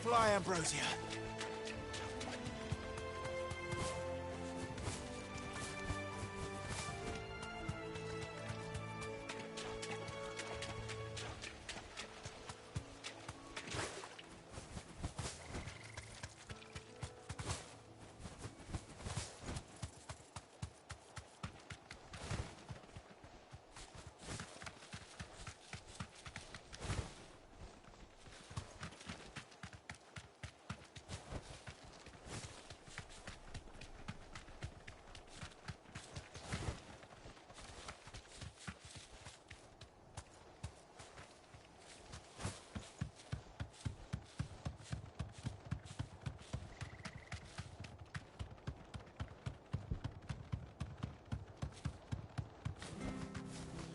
Fly, Ambrosia.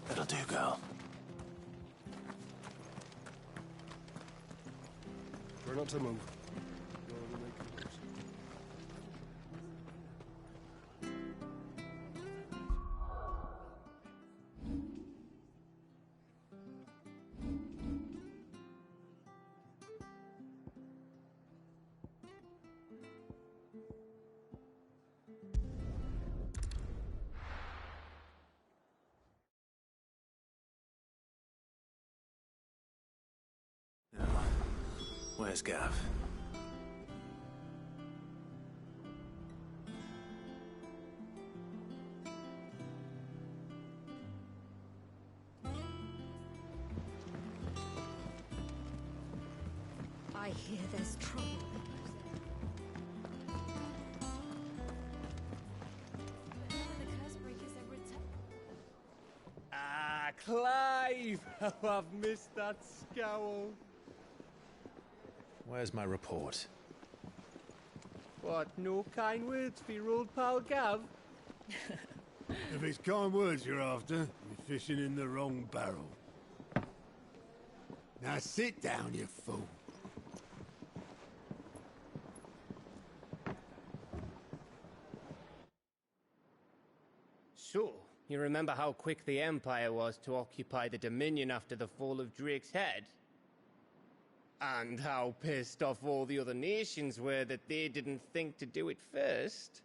That'll do, girl. Try not to move. Where's Gav? I hear there's trouble. Ah, Clive! How I've missed that scowl. Where's my report? What, no kind words for your old pal Gav? If it's kind words you're after, you're fishing in the wrong barrel. Now sit down, you fool. So, you remember how quick the Empire was to occupy the Dominion after the fall of Drake's head? And how pissed off all the other nations were that they didn't think to do it first?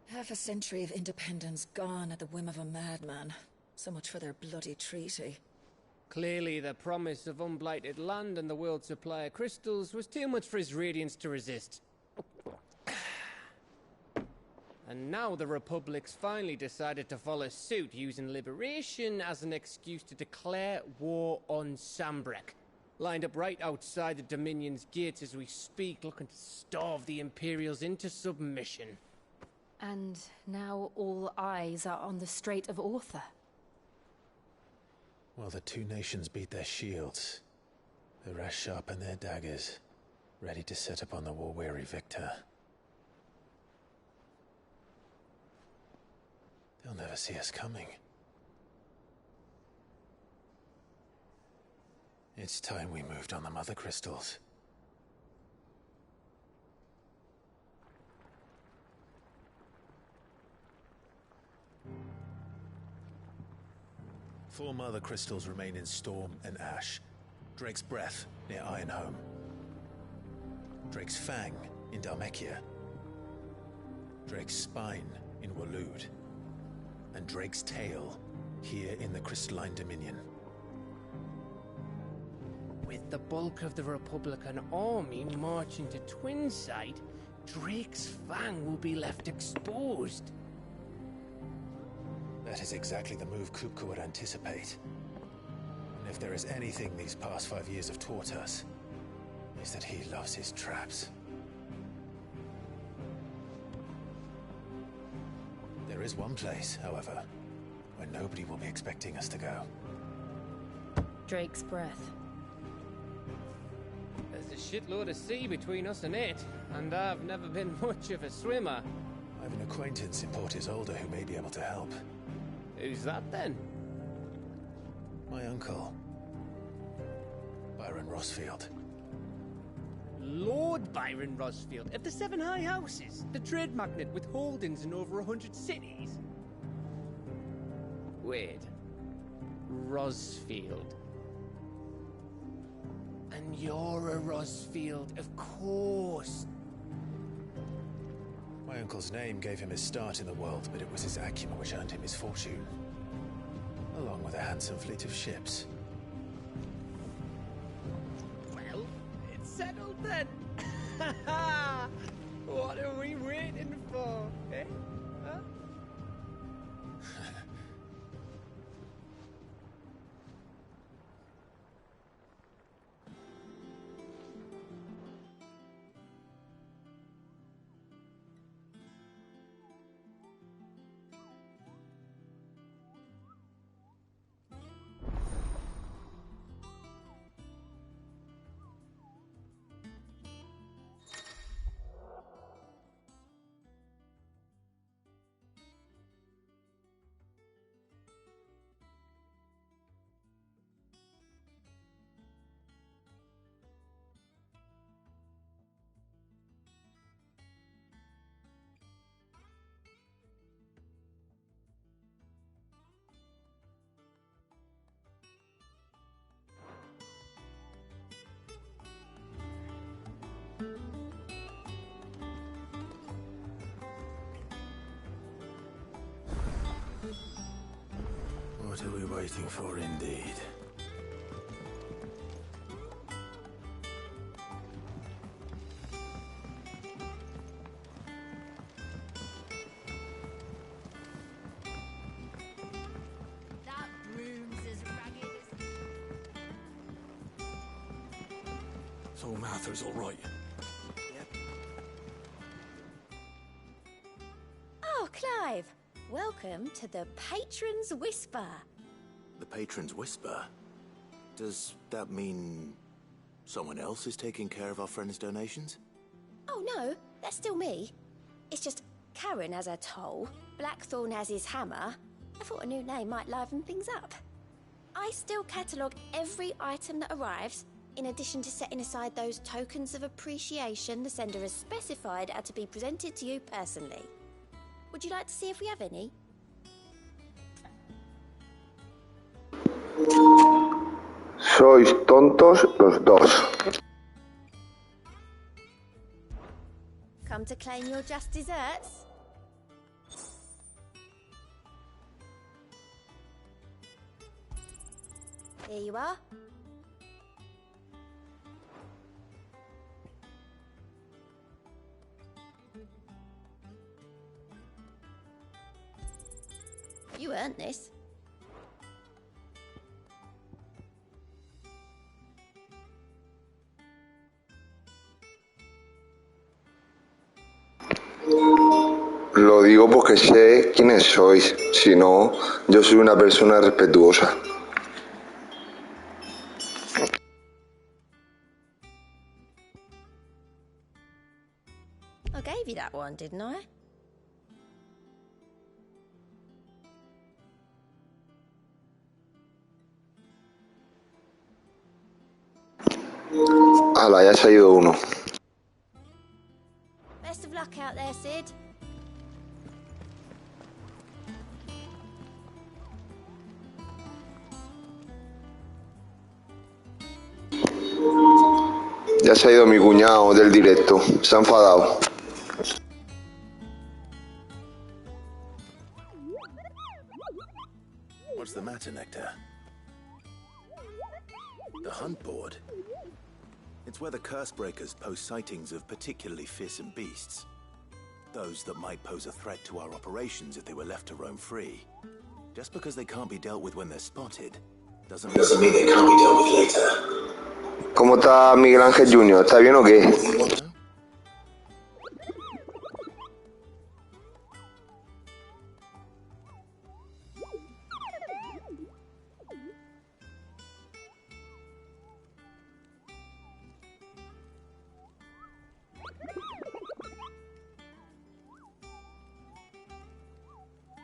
Half a century of independence gone at the whim of a madman. So much for their bloody treaty. Clearly, the promise of unblighted land and the world's supply of crystals was too much for his radiance to resist. And now the Republic's finally decided to follow suit, using liberation as an excuse to declare war on Sambrek. Lined up right outside the Dominion's gates as we speak, looking to starve the Imperials into submission. And now all eyes are on the Strait of Author. Well, the two nations beat their shields. The rest sharpen their daggers, ready to set upon the war-weary victor. They'll never see us coming. It's time we moved on the mother crystals. Four mother crystals remain in Storm and Ash. Drake's Breath near Ironhome. Drake's Fang in Dhalmekia. Drake's Spine in Waloed. And Drake's Tail here in the Crystalline Dominion. With the bulk of the Republican army marching to Twinside, Drake's Fang will be left exposed. That is exactly the move Kupka would anticipate. And if there is anything these past 5 years have taught us, is that he loves his traps. There is one place, however, where nobody will be expecting us to go. Drake's Breath. There's a shitload of sea between us and it, and I've never been much of a swimmer. I have an acquaintance in Port Isolde who may be able to help. Who's that then? My uncle, Byron Rosfield. Lord Byron Rosfield of the Seven High Houses, the trade magnate with holdings in over 100 cities. Wait, Rosfield. And you're a Rosfield, of course. My uncle's name gave him his start in the world, but it was his acumen which earned him his fortune, along with a handsome fleet of ships. Well, it's settled then. What are we waiting for, eh? Huh? What are we waiting for, indeed? That room's as ragged as... So Mather's all right. Oh, Clive! Welcome to the Patron's Whisper. The Patron's Whisper? Does that mean someone else is taking care of our friend's donations? Oh no, that's still me. It's just Karen has her toll, Blackthorn has his hammer. I thought a new name might liven things up. I still catalogue every item that arrives, in addition to setting aside those tokens of appreciation the sender has specified are to be presented to you personally. Would you like to see if we have any? Sois tontos los dos. Come to claim your just desserts? Here you are. You earned this. Lo digo porque sé quiénes sois. Si no, yo soy una persona respetuosa. I gave you that one, didn't I? Ala, ya se ha ido uno. Best of luck out there, Sid. Ya se ha ido mi cuñado del directo. Se ha enfadado. What's the matter, Nectar? The hunt board? It's where the Cursebreakers post sightings of particularly fearsome beasts. Those that might pose a threat to our operations if they were left to roam free. Just because they can't be dealt with when they're spotted, doesn't mean they can't be dealt with later. ¿Cómo está Miguel Ángel Jr.? ¿Está bien o qué?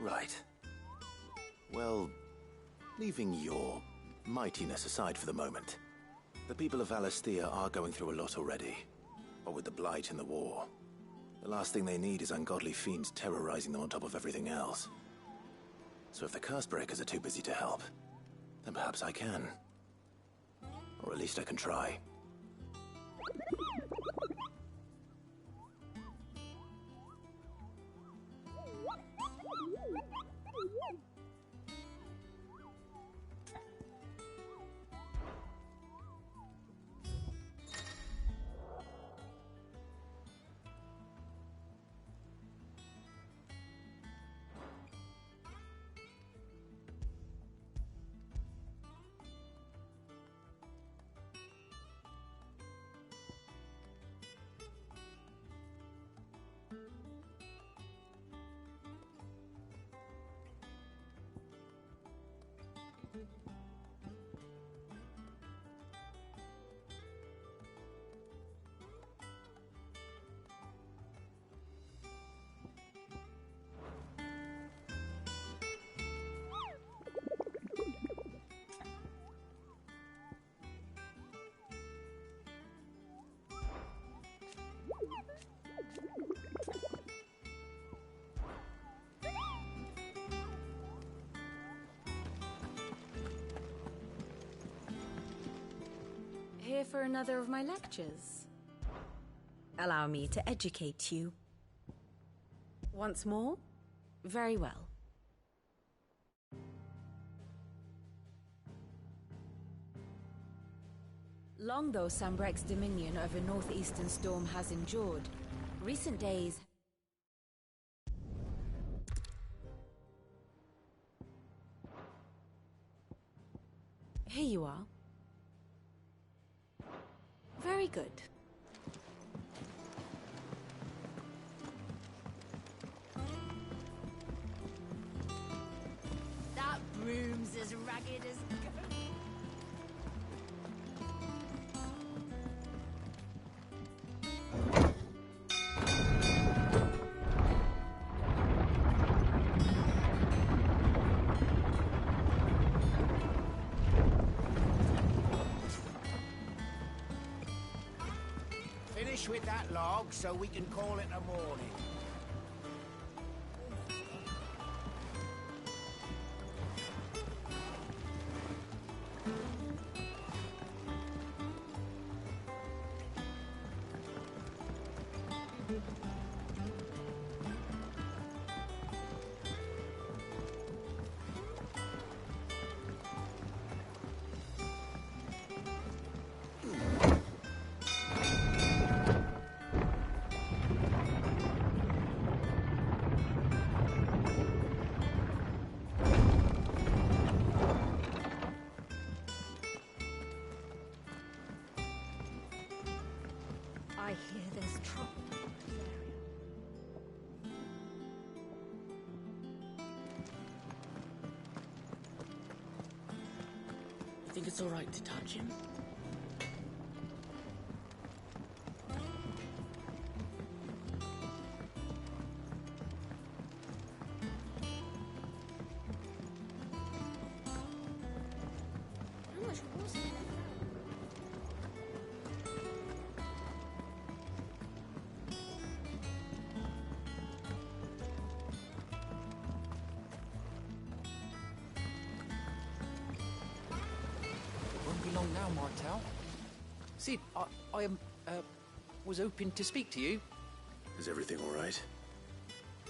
Right. Well, leaving your mightiness aside for the moment, the people of Valisthea are going through a lot already. What with the Blight and the war. The last thing they need is ungodly fiends terrorizing them on top of everything else. So if the Cursebreakers are too busy to help, then perhaps I can. Or at least I can try. Here for another of my lectures? Allow me to educate you. Once more? Very well. Long though Sambrek's dominion over northeastern storm has endured, recent days... Here you are. Very good. That broom's as ragged as... Finish with that log so we can call it a morning. I hear there's trouble in this area. You think it's all right to touch him? How much was it? Won't be long now, Martel. Sid, I was hoping to speak to you. Is everything all right?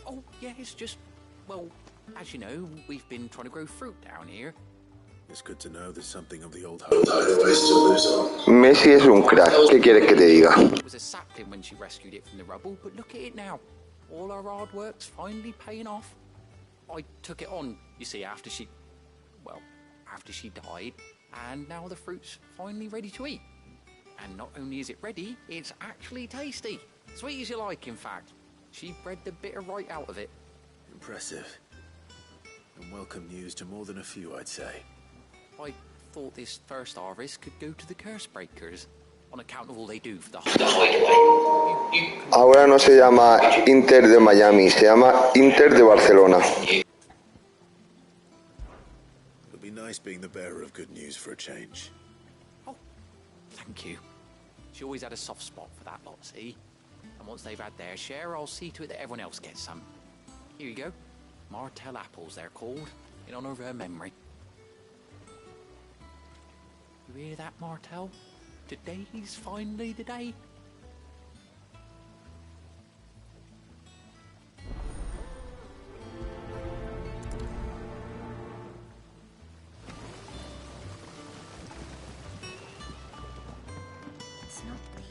Oh, yeah, it's just, well, as you know, we've been trying to grow fruit down here. It's good to know there's something of the old Messi es un crack, ¿qué quieres que te diga? It was a sapling when she rescued it from the rubble, but look at it now. All our hard work's finally paying off. I took it on, you see, after she died, and now the fruit's finally ready to eat. And not only is it ready, it's actually tasty. Sweet as you like, in fact. She bred the bitter right out of it. Impressive. And welcome news to more than a few, I'd say. I thought this first harvest could go to the curse breakers, on account of all they do for the whole... Ahora no se llama Inter de Miami, se llama Inter de Barcelona. It'll be nice being the bearer of good news for a change. Oh, thank you. She always had a soft spot for that lot, see? And once they've had their share, I'll see to it that everyone else gets some. Here you go. Martel apples, they're called, in honor of her memory. You hear that, Martel? Today's finally the day. It's not the...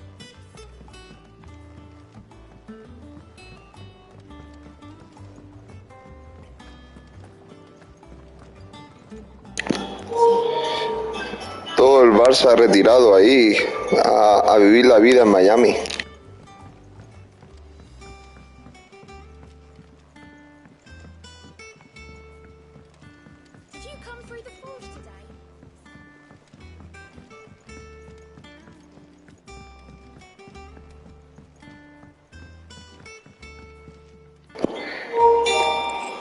Todo el bar se ha retirado ahí a vivir la vida en Miami. Did you come through the forge today?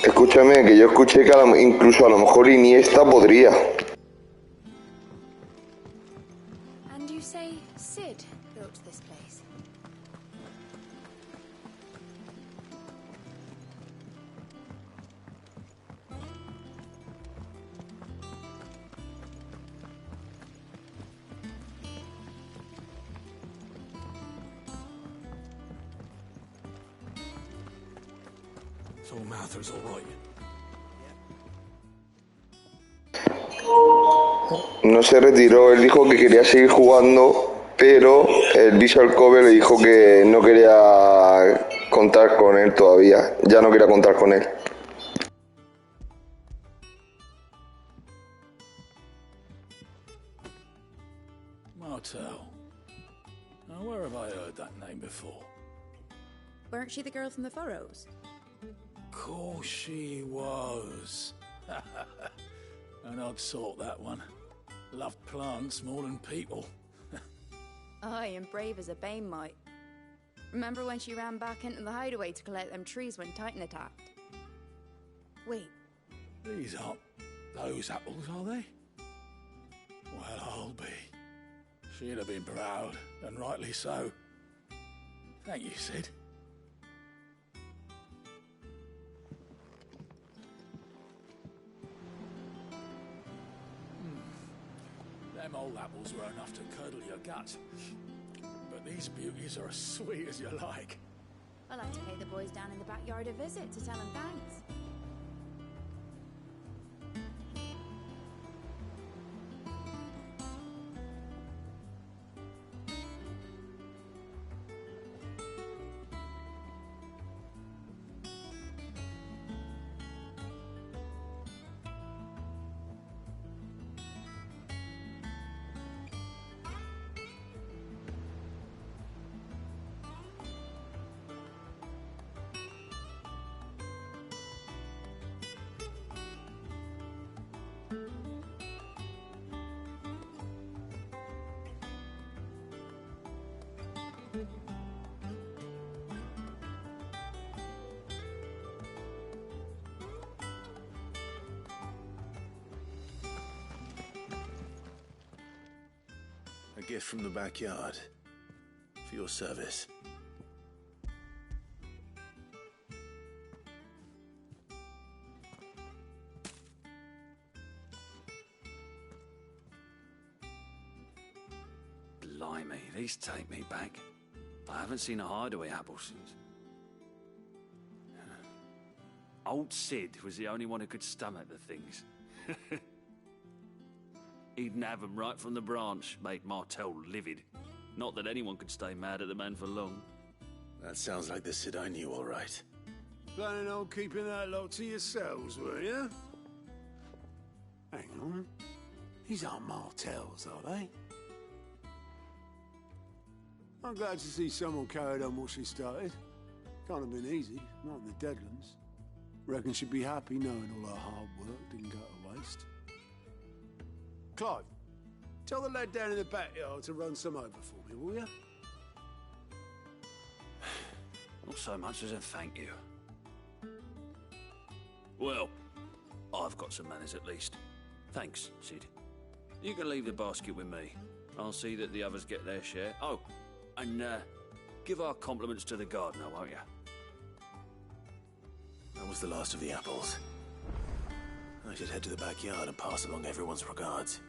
Escúchame, que yo escuché que incluso a lo mejor Iniesta podría. And you say Sid built this place? So Mather's all right. No se retiró, él dijo que quería seguir jugando, pero el Visual Cove le dijo que no quería contar con él todavía, ya no quería contar con él. Martel. Now, where have I heard that name before? Weren't she the girl from the Furrows? Course she was. An odd sort, that one. Loved plants more than people. Aye, and brave as a bane might. Remember when she ran back into the hideaway to collect them trees when Titan attacked? Wait, These aren't those apples, are they? Well, I'll be. She'd have been proud, and rightly so. Thank you, Sid. Them old apples were enough to curdle your guts. But these beauties are as sweet as you like. I'd like to pay the boys down in the backyard a visit to tell them thanks. A gift from the backyard. For your service. Blimey, these take me back. I haven't seen a hideaway apple since. Old Sid was the only one who could stomach the things. He'd nab 'em right from the branch, made Martel livid. Not that anyone could stay mad at the man for long. That sounds like the Sid I knew, all right. Planning on keeping that lot to yourselves, were you? Hang on. These aren't Martels, are they? I'm glad to see someone carried on what she started. Can't have been easy, not in the Deadlands. Reckon she'd be happy knowing all her hard work didn't go to waste. Clive, tell the lad down in the backyard to run some over for me, will you? Not so much as a thank you. Well, I've got some manners at least. Thanks, Sid. You can leave the basket with me. I'll see that the others get their share. Oh, and give our compliments to the gardener, won't you? That was the last of the apples. I should head to the backyard and pass along everyone's regards.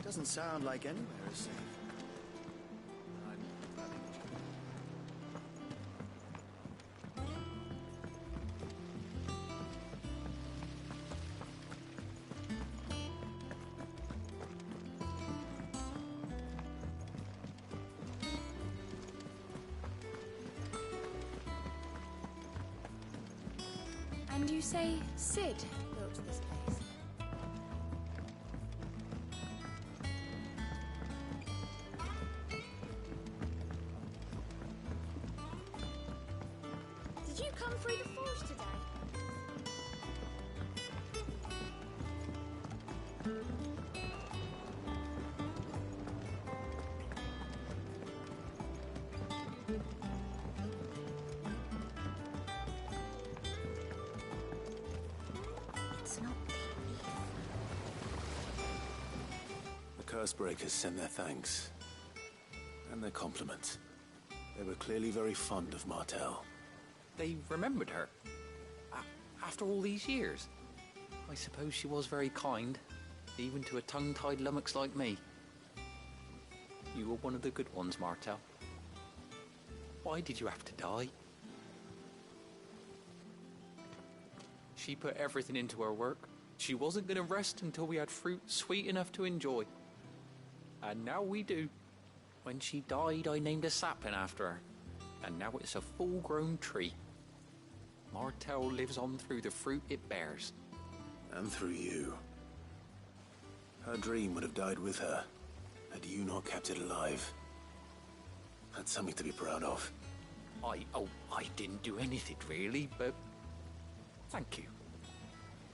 Doesn't sound like anywhere is safe. And you say Sid built this place? Did you come through the forge today? It's not The Cursebreakers send their thanks. And their compliments. They were clearly very fond of Martel. They remembered her. After all these years. I suppose she was very kind, even to a tongue-tied lummox like me. You were one of the good ones, Martel. Why did you have to die? She put everything into her work. She wasn't going to rest until we had fruit sweet enough to enjoy. And now we do. When she died, I named a sapling after her. And now it's a full-grown tree. Martel lives on through the fruit it bears. And through you. Her dream would have died with her, had you not kept it alive. That's something to be proud of. I didn't do anything really, but thank you.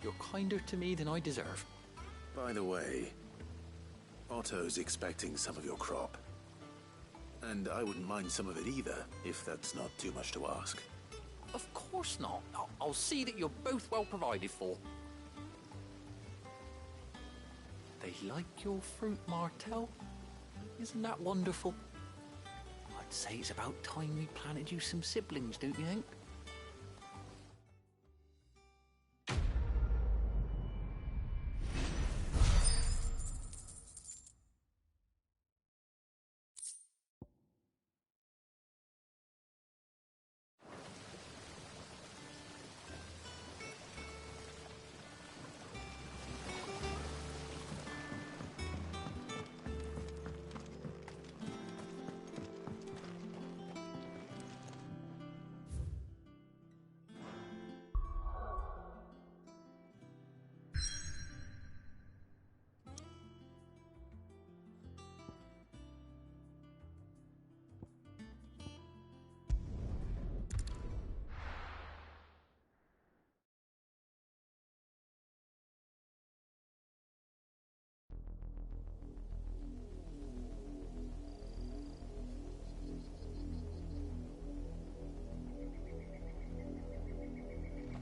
You're kinder to me than I deserve. By the way, Otto's expecting some of your crop. And I wouldn't mind some of it either, if that's not too much to ask. Of course not. I'll see that you're both well provided for. They like your fruit, Martel. Isn't that wonderful? I'd say it's about time we planted you some siblings, don't you think?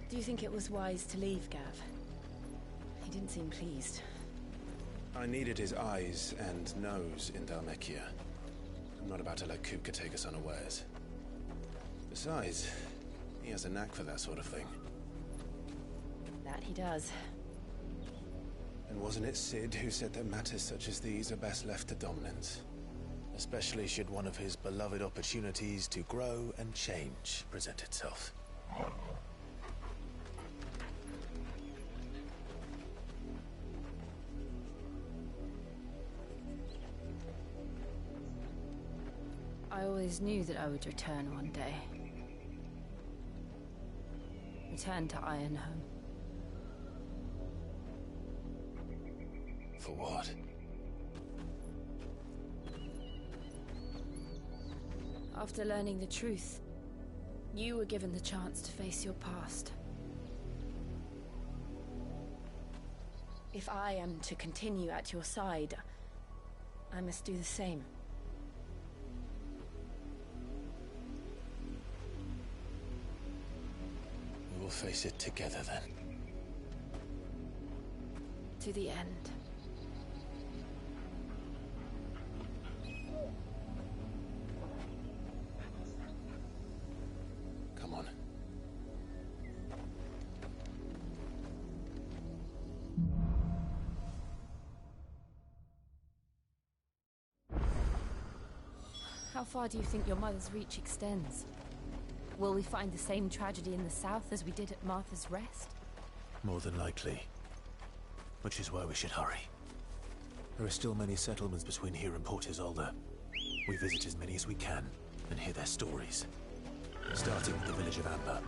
Do you think it was wise to leave, Gav? He didn't seem pleased. I needed his eyes and nose in Dhalmekia. I'm not about to let Kupka take us unawares. Besides, he has a knack for that sort of thing. That he does. And wasn't it Sid who said that matters such as these are best left to dominance? Especially should one of his beloved opportunities to grow and change present itself. I always knew that I would return one day. Return to Ironhome. For what? After learning the truth, you were given the chance to face your past. If I am to continue at your side, I must do the same. We will face it together then. To the end. Come on. How far do you think your mother's reach extends? Will we find the same tragedy in the south as we did at Martha's Rest? More than likely. Which is why we should hurry. There are still many settlements between here and Port Isolde. We visit as many as we can and hear their stories. Starting with the village of Amber.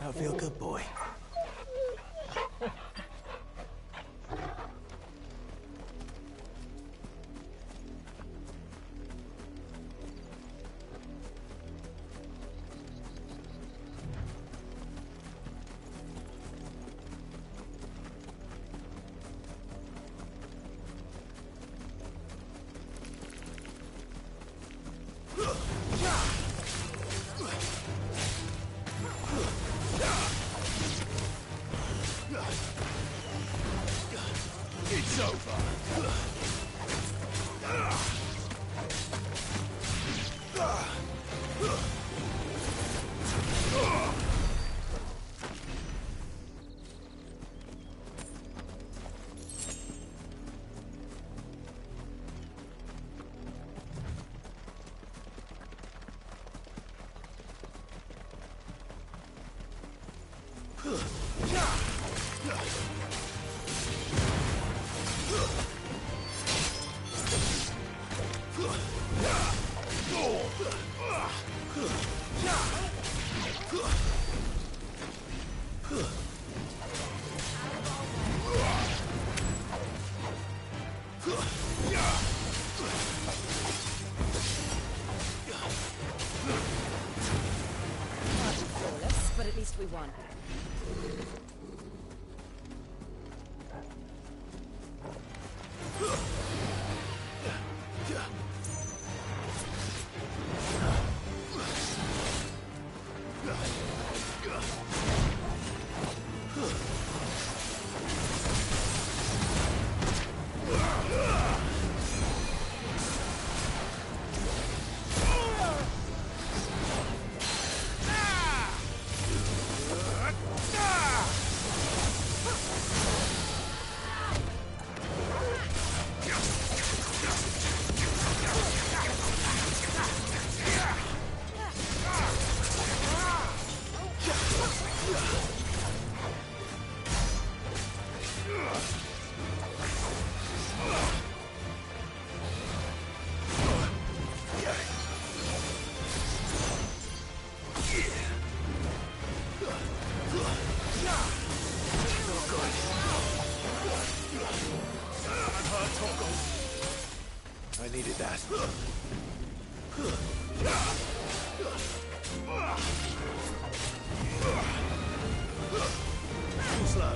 That feel good, boy? It's over. least we won. I needed that. Too slow.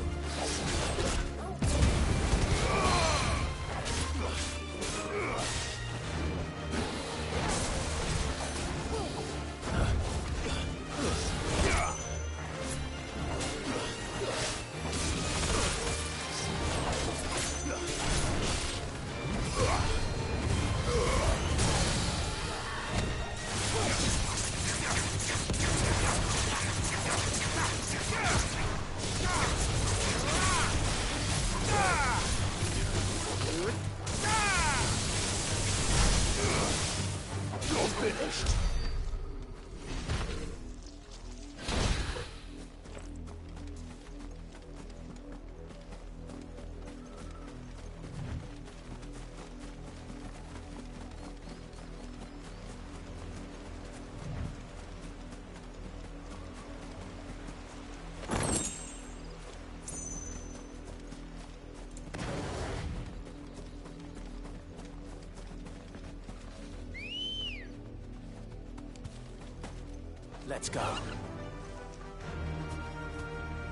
Let's go.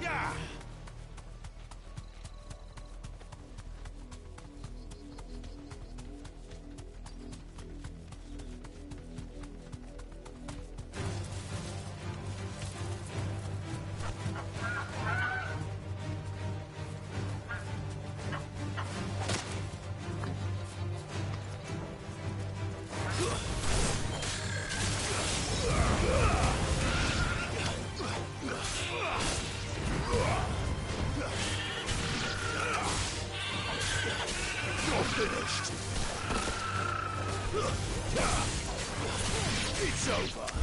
Yeah! Finished. It's over.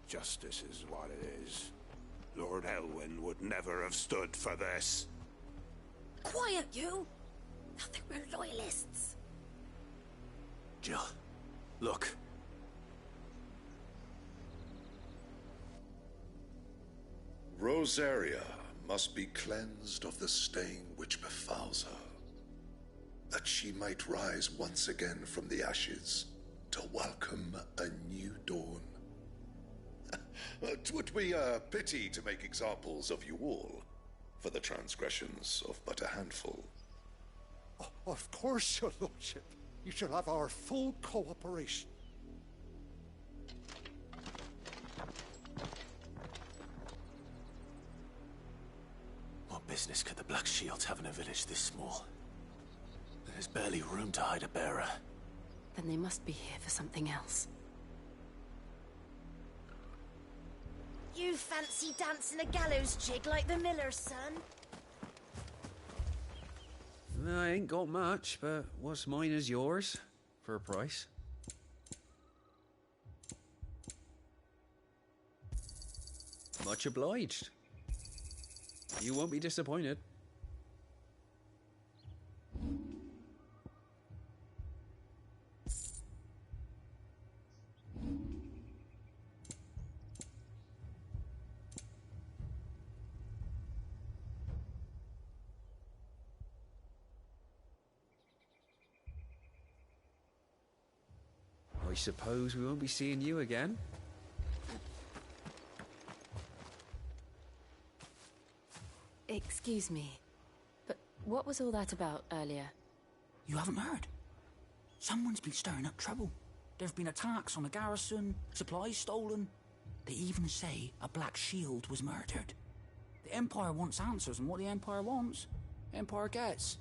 Justice is what it is. Lord Elwyn would never have stood for this. Quiet, you! I think we're loyalists. Jill, look. Rosaria must be cleansed of the stain which befouls her, that she might rise once again from the ashes to welcome a new dawn. 'Twould be a pity to make examples of you all for the transgressions of but a handful. Of course, your lordship. You shall have our full cooperation. What business could the Black Shields have in a village this small? There's barely room to hide a bearer. Then they must be here for something else. You fancy dancing a gallows jig like the miller's son? I ain't got much, but what's mine is yours, for a price. Much obliged. You won't be disappointed. I suppose we won't be seeing you again. Excuse me, but what was all that about earlier? You haven't heard? Someone's been stirring up trouble. There have been attacks on the garrison, supplies stolen. They even say a Black Shield was murdered. The Empire wants answers, and what the Empire wants, Empire gets.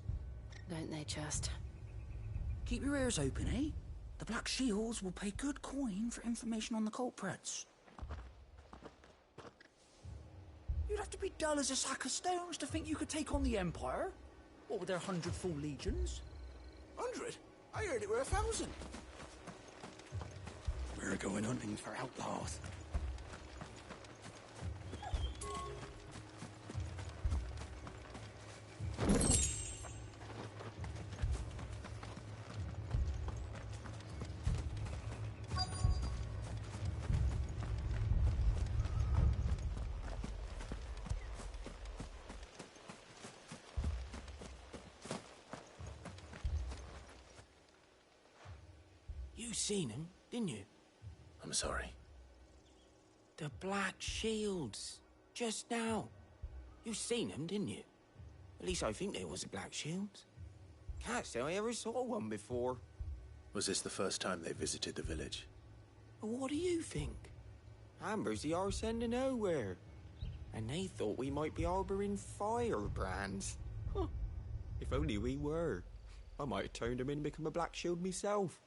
Don't they just? Keep your ears open, eh? The Black Shields will pay good coin for information on the culprits. You'd have to be dull as a sack of stones to think you could take on the Empire. What with their 100 full legions? 100? I heard it were 1,000. We're going hunting for outlaws. You seen him, didn't you? I'm sorry. The Black Shields. Just now. You seen them, didn't you? At least I think there was a Black Shields. Can't say I ever saw one before. Was this the first time they visited the village? But what do you think? Amber's the arse end of nowhere. And they thought we might be harbouring firebrands. Huh. If only we were. I might have turned them in and become a Black Shield myself.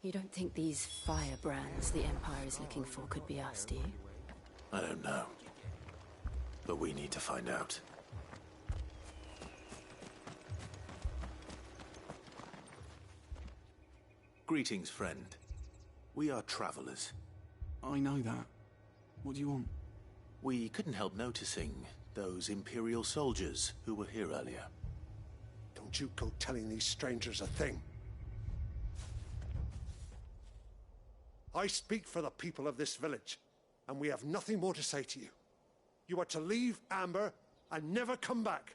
You don't think these firebrands the Empire is looking for could be us, do you? I don't know. But we need to find out. Greetings, friend. We are travelers. I know that. What do you want? We couldn't help noticing those Imperial soldiers who were here earlier. Don't you go telling these strangers a thing. I speak for the people of this village, and we have nothing more to say to you. You are to leave Amber and never come back.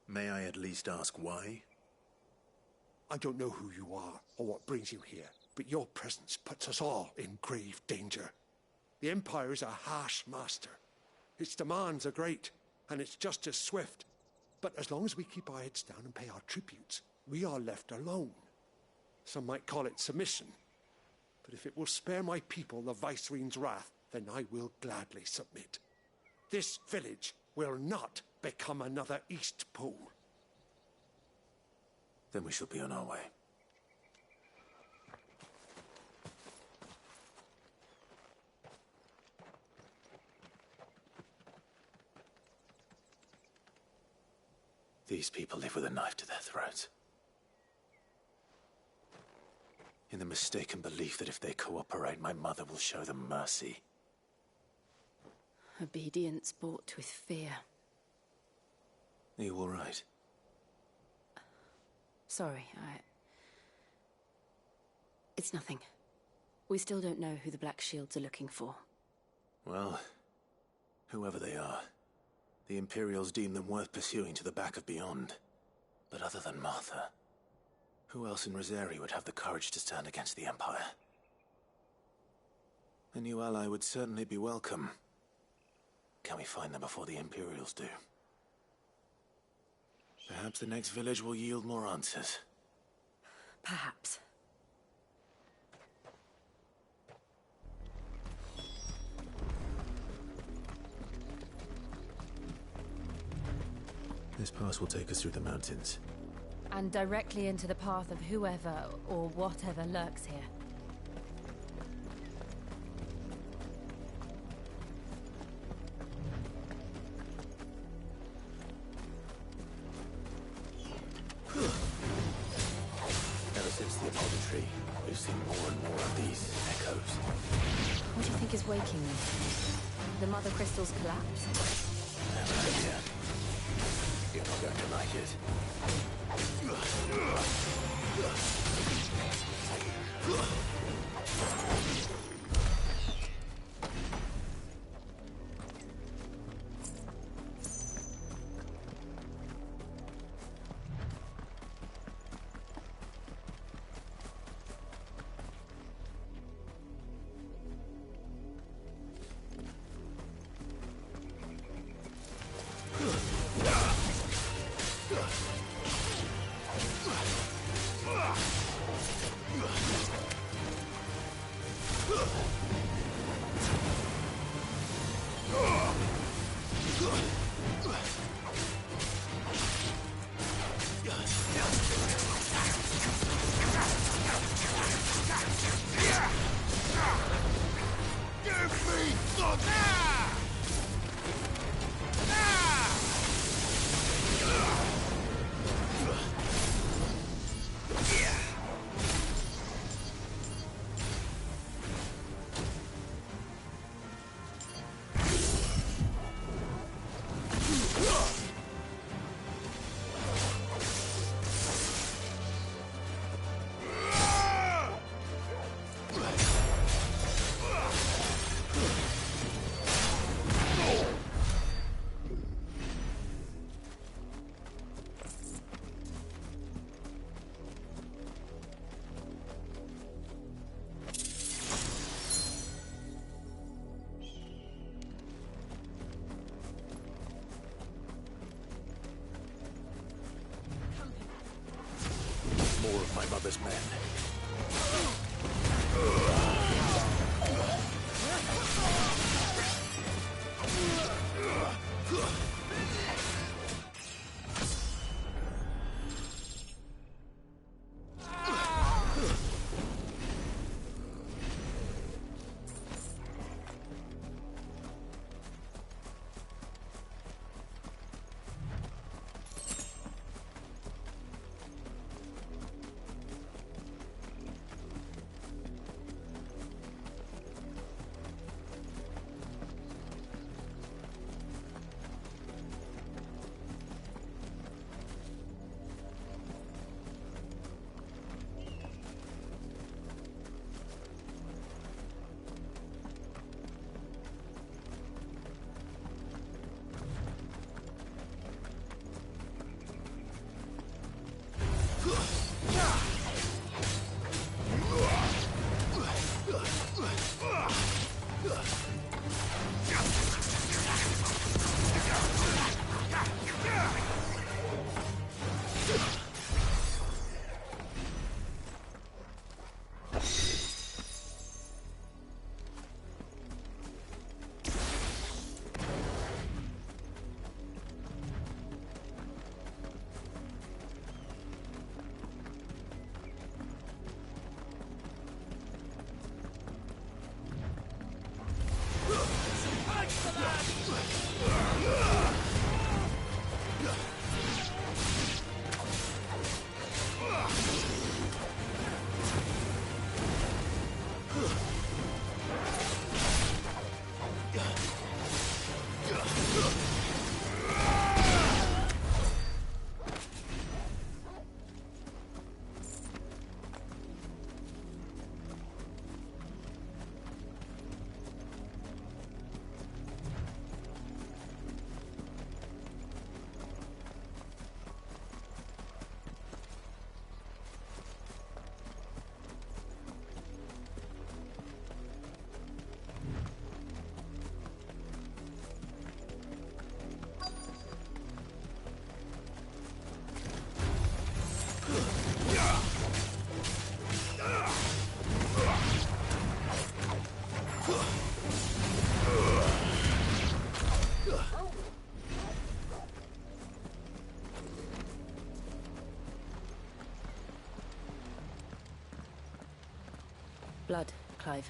May I at least ask why? I don't know who you are or what brings you here, but your presence puts us all in grave danger. The Empire is a harsh master. Its demands are great, and its justice swift. But as long as we keep our heads down and pay our tributes, we are left alone. Some might call it submission. But if it will spare my people the Viceroy's wrath, then I will gladly submit. This village will not become another East Pool. Then we shall be on our way. These people live with a knife to their throats. in the mistaken belief that if they cooperate, my mother will show them mercy. Obedience bought with fear. Are you all right? Sorry, It's nothing. We still don't know who the Black Shields are looking for. Well, whoever they are, the Imperials deem them worth pursuing to the back of beyond. But other than Martha, who else in Rosari would have the courage to stand against the Empire? A new ally would certainly be welcome. Can we find them before the Imperials do? Perhaps the next village will yield more answers. Perhaps. This pass will take us through the mountains. And directly into the path of whoever or whatever lurks here. Ever since the Apollo tree, we've seen more and more of these echoes. What do you think is waking them? The Mother Crystal's collapse? I have an idea. You're not going to like it. More of my mother's men. Blood, Clive.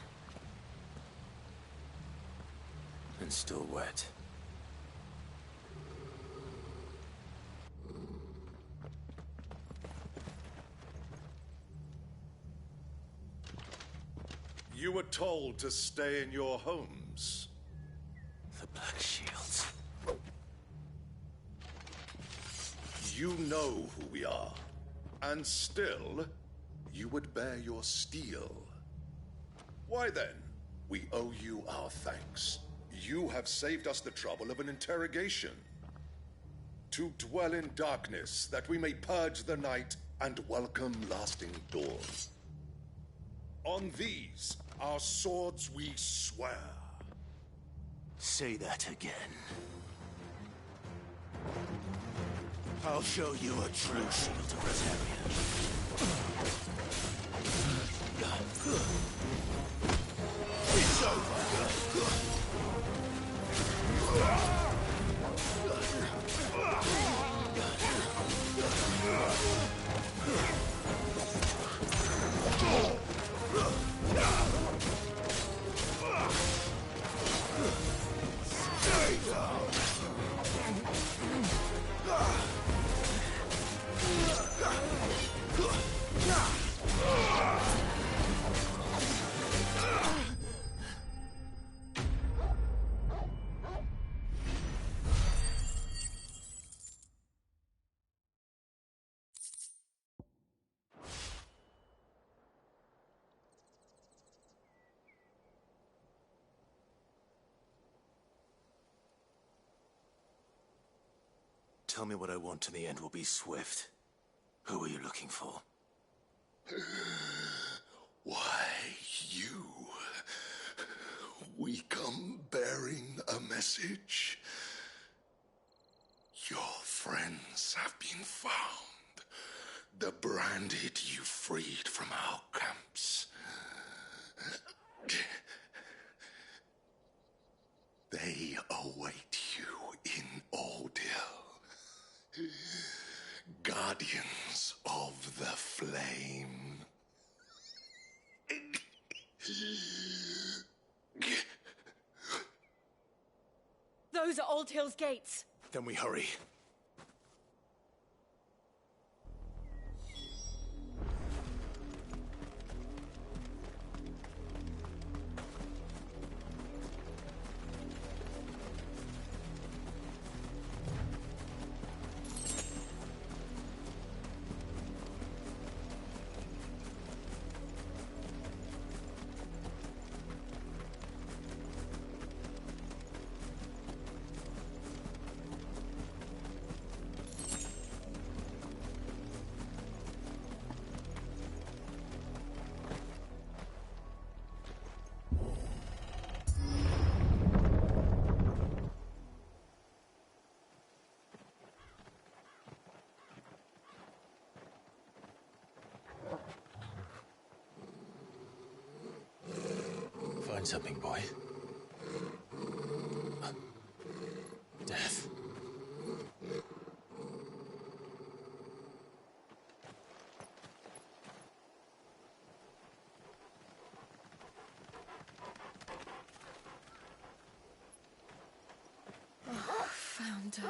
And still wet. You were told to stay in your homes. The Black Shields. You know who we are. And still, you would bear your steel. Why then, we owe you our thanks. You have saved us the trouble of an interrogation. To dwell in darkness, that we may purge the night and welcome lasting dawn. On these, our swords we swear. Say that again. I'll show you a true shield of Rosaria. It's over. Tell me what I want and the end will be swift. Who are you looking for? Why, you. We come bearing a message. Your friends have been found. The branded you freed from our camps. They await you in Ordeal. Guardians of the Flame. Those are Old Hill's gates. Then we hurry. Find something, boy. Death. Oh, found her.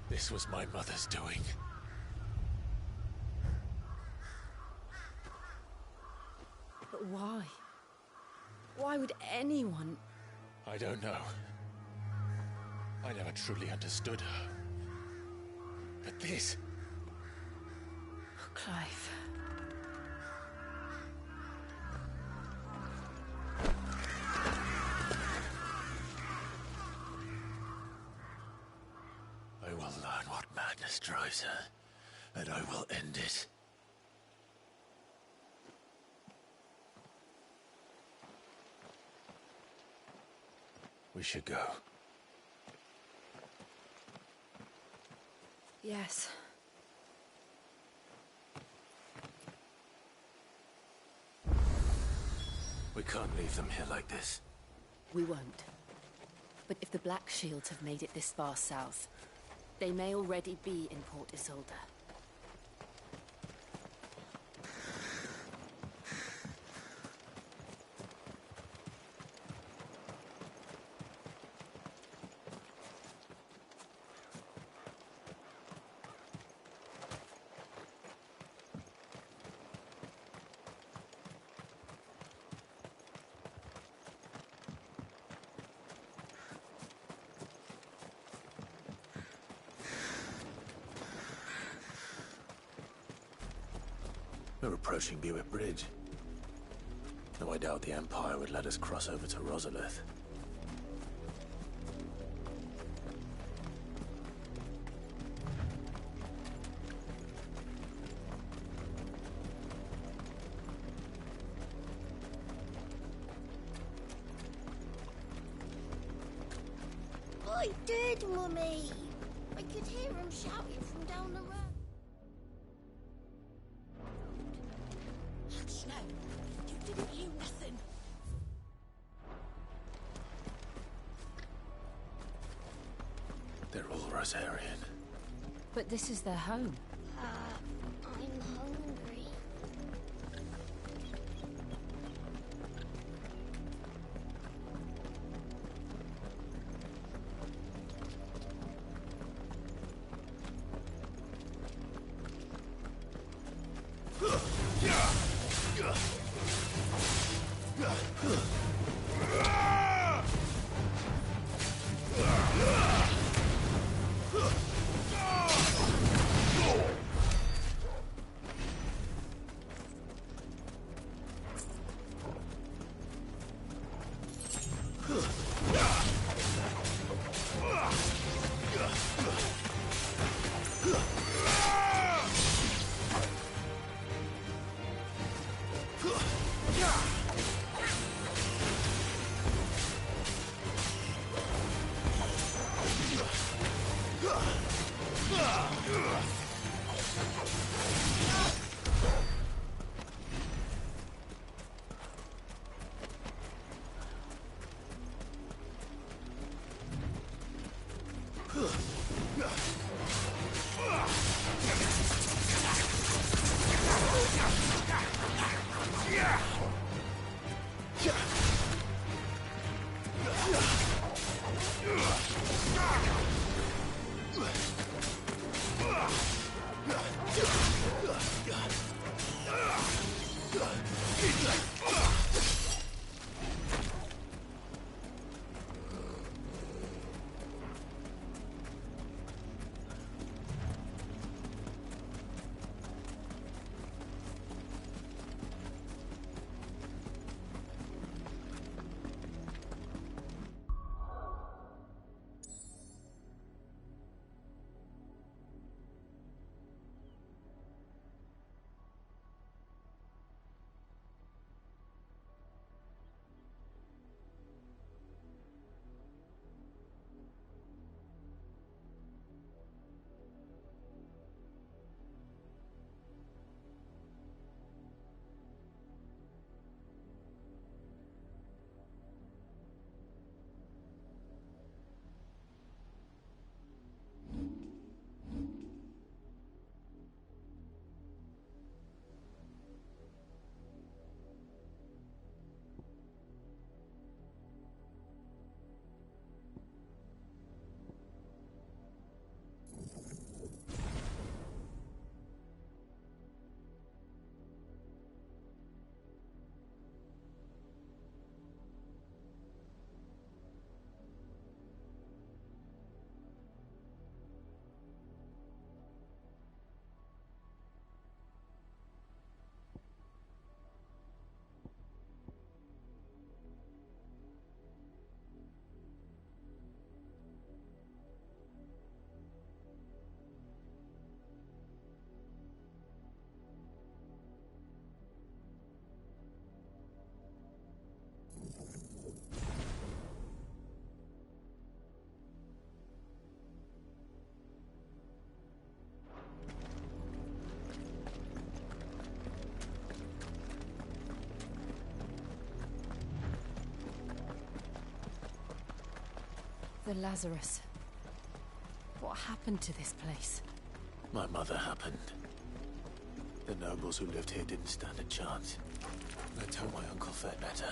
This was my mother's doing. But why? Why would anyone? I don't know. I never truly understood her. But this... Oh, Clive. I will learn what madness drives her, and I will end it. We should go. Yes. We can't leave them here like this. We won't. But if the Black Shields have made it this far south, they may already be in Port Isolde. We're approaching Buick Bridge. Though I doubt the Empire would let us cross over to Rosalith. I did, Mummy! I could hear him shouting from down the road. No, you didn't hear nothing. They're all Rosarian. But this is their home. I'm hungry. The Lazarus. What happened to this place? My mother happened. The nobles who lived here didn't stand a chance. Let's hope my uncle fared better.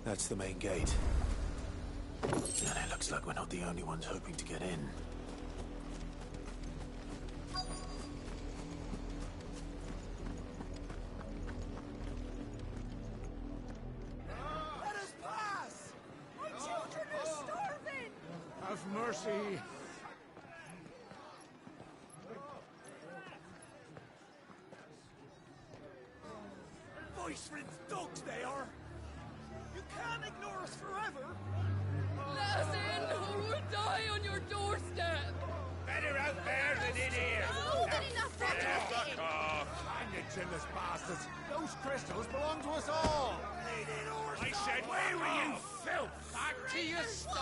That's the main gate. And it looks like we're not the only ones hoping to get in. Let us pass! My children are starving! Have mercy. Voice-rinsed dogs they are! You can't ignore us forever! Let us in, or we'll die on your doorstep! Better out there than in here! Oh, get enough Fuck off! And you chinless bastards! Those crystals belong to us all! I said, where were you, filth? Back to your stall!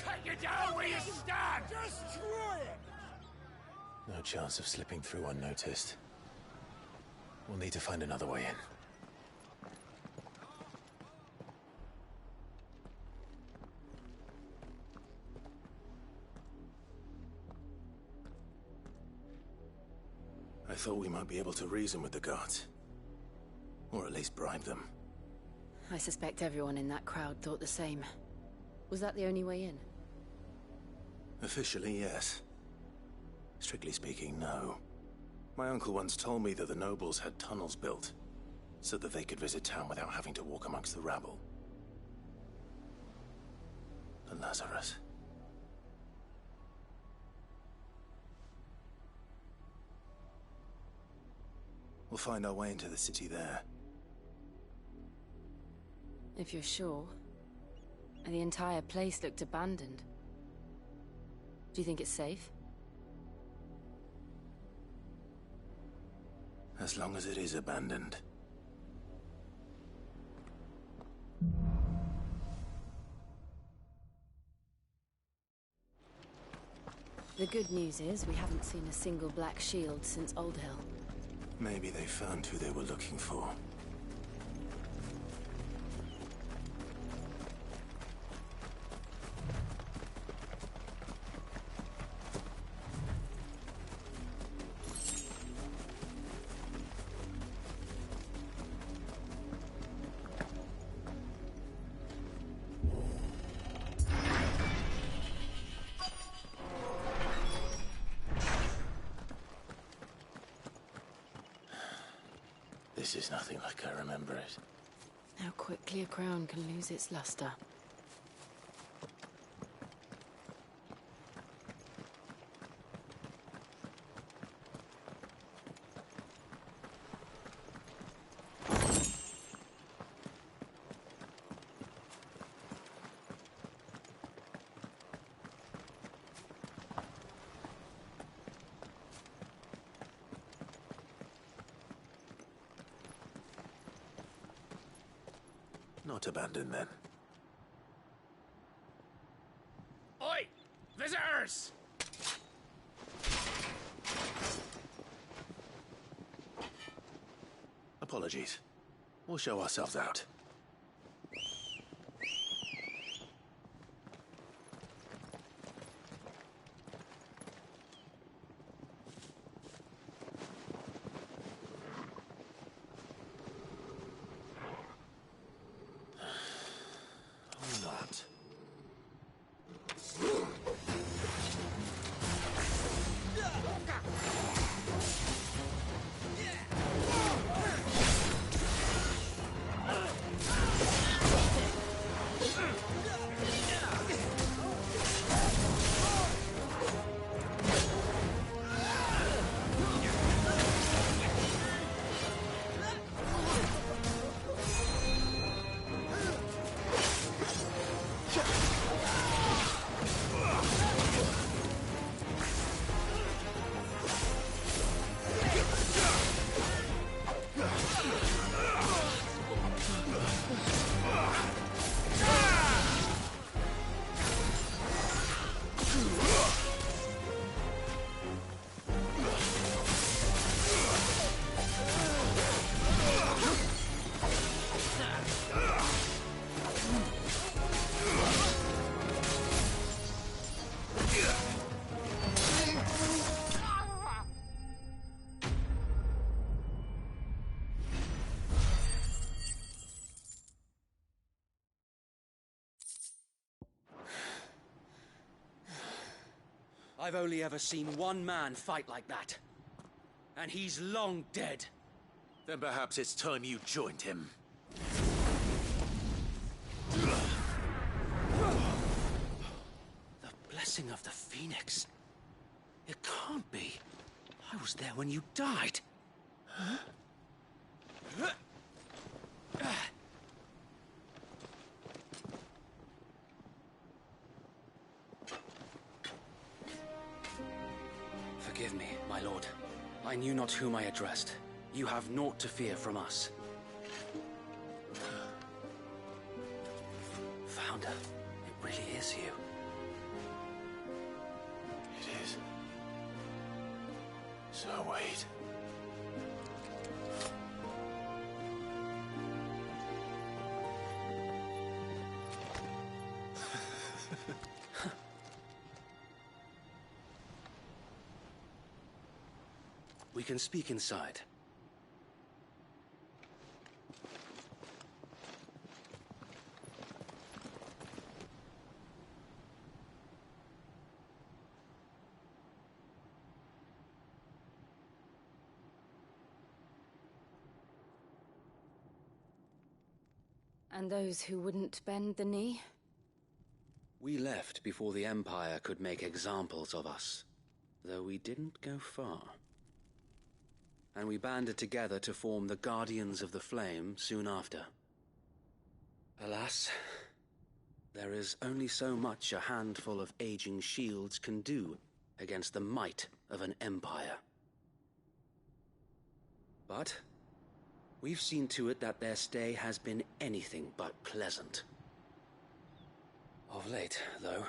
Cut you down where you stand! Destroy it! No chance of slipping through unnoticed. We'll need to find another way in. I thought we might be able to reason with the guards. Or at least bribe them. I suspect everyone in that crowd thought the same. Was that the only way in? Officially, yes. Strictly speaking, no. My uncle once told me that the nobles had tunnels built, so that they could visit town without having to walk amongst the rabble. The Lazarus. We'll find our way into the city there. If you're sure. The entire place looked abandoned. Do you think it's safe? As long as it is abandoned. The good news is we haven't seen a single black shield since Old Hill. Maybe they found who they were looking for. This is nothing like I remember it. How quickly a crown can lose its luster. Not abandoned, then. Oi! Visitors! Apologies. We'll show ourselves out. I've only ever seen one man fight like that. And he's long dead. Then perhaps it's time you joined him. The blessing of the Phoenix. It can't be. I was there when you died. Huh? Forgive me, my lord. I knew not whom I addressed. You have naught to fear from us. Founder, it really is you. It is. So wait. We can speak inside. And those who wouldn't bend the knee? We left before the Empire could make examples of us, though we didn't go far. And we banded together to form the Guardians of the Flame soon after. Alas, there is only so much a handful of aging shields can do against the might of an empire. But we've seen to it that their stay has been anything but pleasant. Of late, though,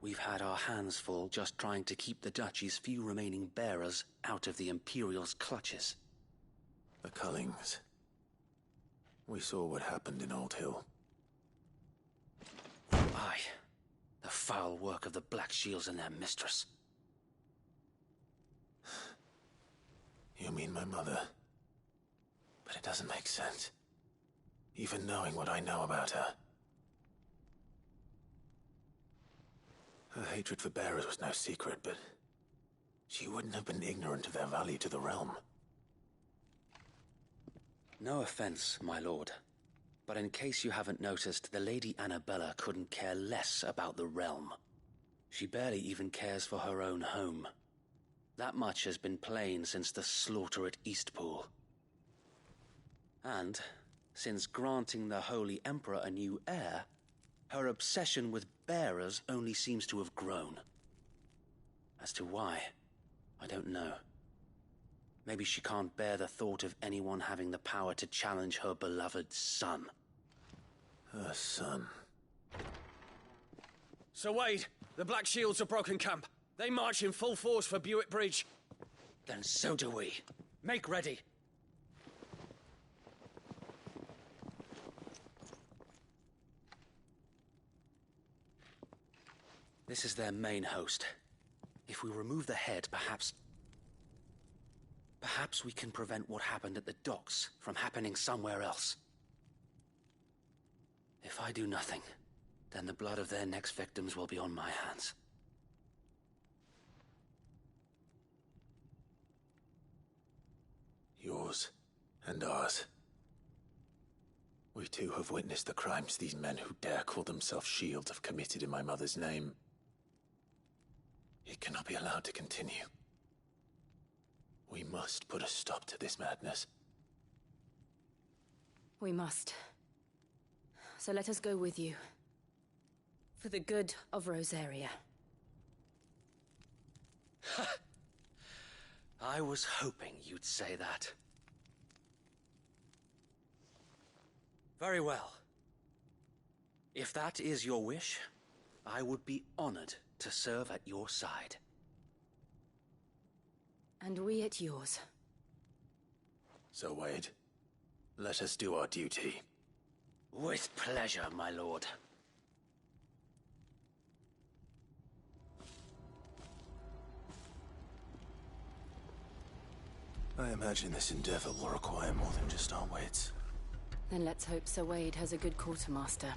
we've had our hands full just trying to keep the Duchy's few remaining bearers out of the Imperial's clutches. The Cullings. We saw what happened in Old Hill. Aye. The foul work of the Black Shields and their mistress. You mean my mother? But it doesn't make sense. Even knowing what I know about her. Her hatred for bearers was no secret, but she wouldn't have been ignorant of their value to the realm. No offense, my lord, but in case you haven't noticed, the Lady Annabella couldn't care less about the realm. She barely even cares for her own home. That much has been plain since the slaughter at Eastpool. And, since granting the Holy Emperor a new heir, her obsession with bearers only seems to have grown. As to why, I don't know. Maybe she can't bear the thought of anyone having the power to challenge her beloved son. Her son. Sir Wade, the Black Shields have broken camp. They march in full force for Buick Bridge. Then so do we. Make ready. This is their main host. If we remove the head, perhaps we can prevent what happened at the docks from happening somewhere else. If I do nothing, then the blood of their next victims will be on my hands. Yours and ours. We too have witnessed the crimes these men who dare call themselves shields have committed in my mother's name. It cannot be allowed to continue. We must put a stop to this madness. We must. So let us go with you. For the good of Rosaria. I was hoping you'd say that. Very well. If that is your wish, I would be honored to serve at your side. And we at yours. So, Wade, let us do our duty. With pleasure, my lord. I imagine this endeavor will require more than just our wits. Then let's hope Sir Wade has a good quartermaster.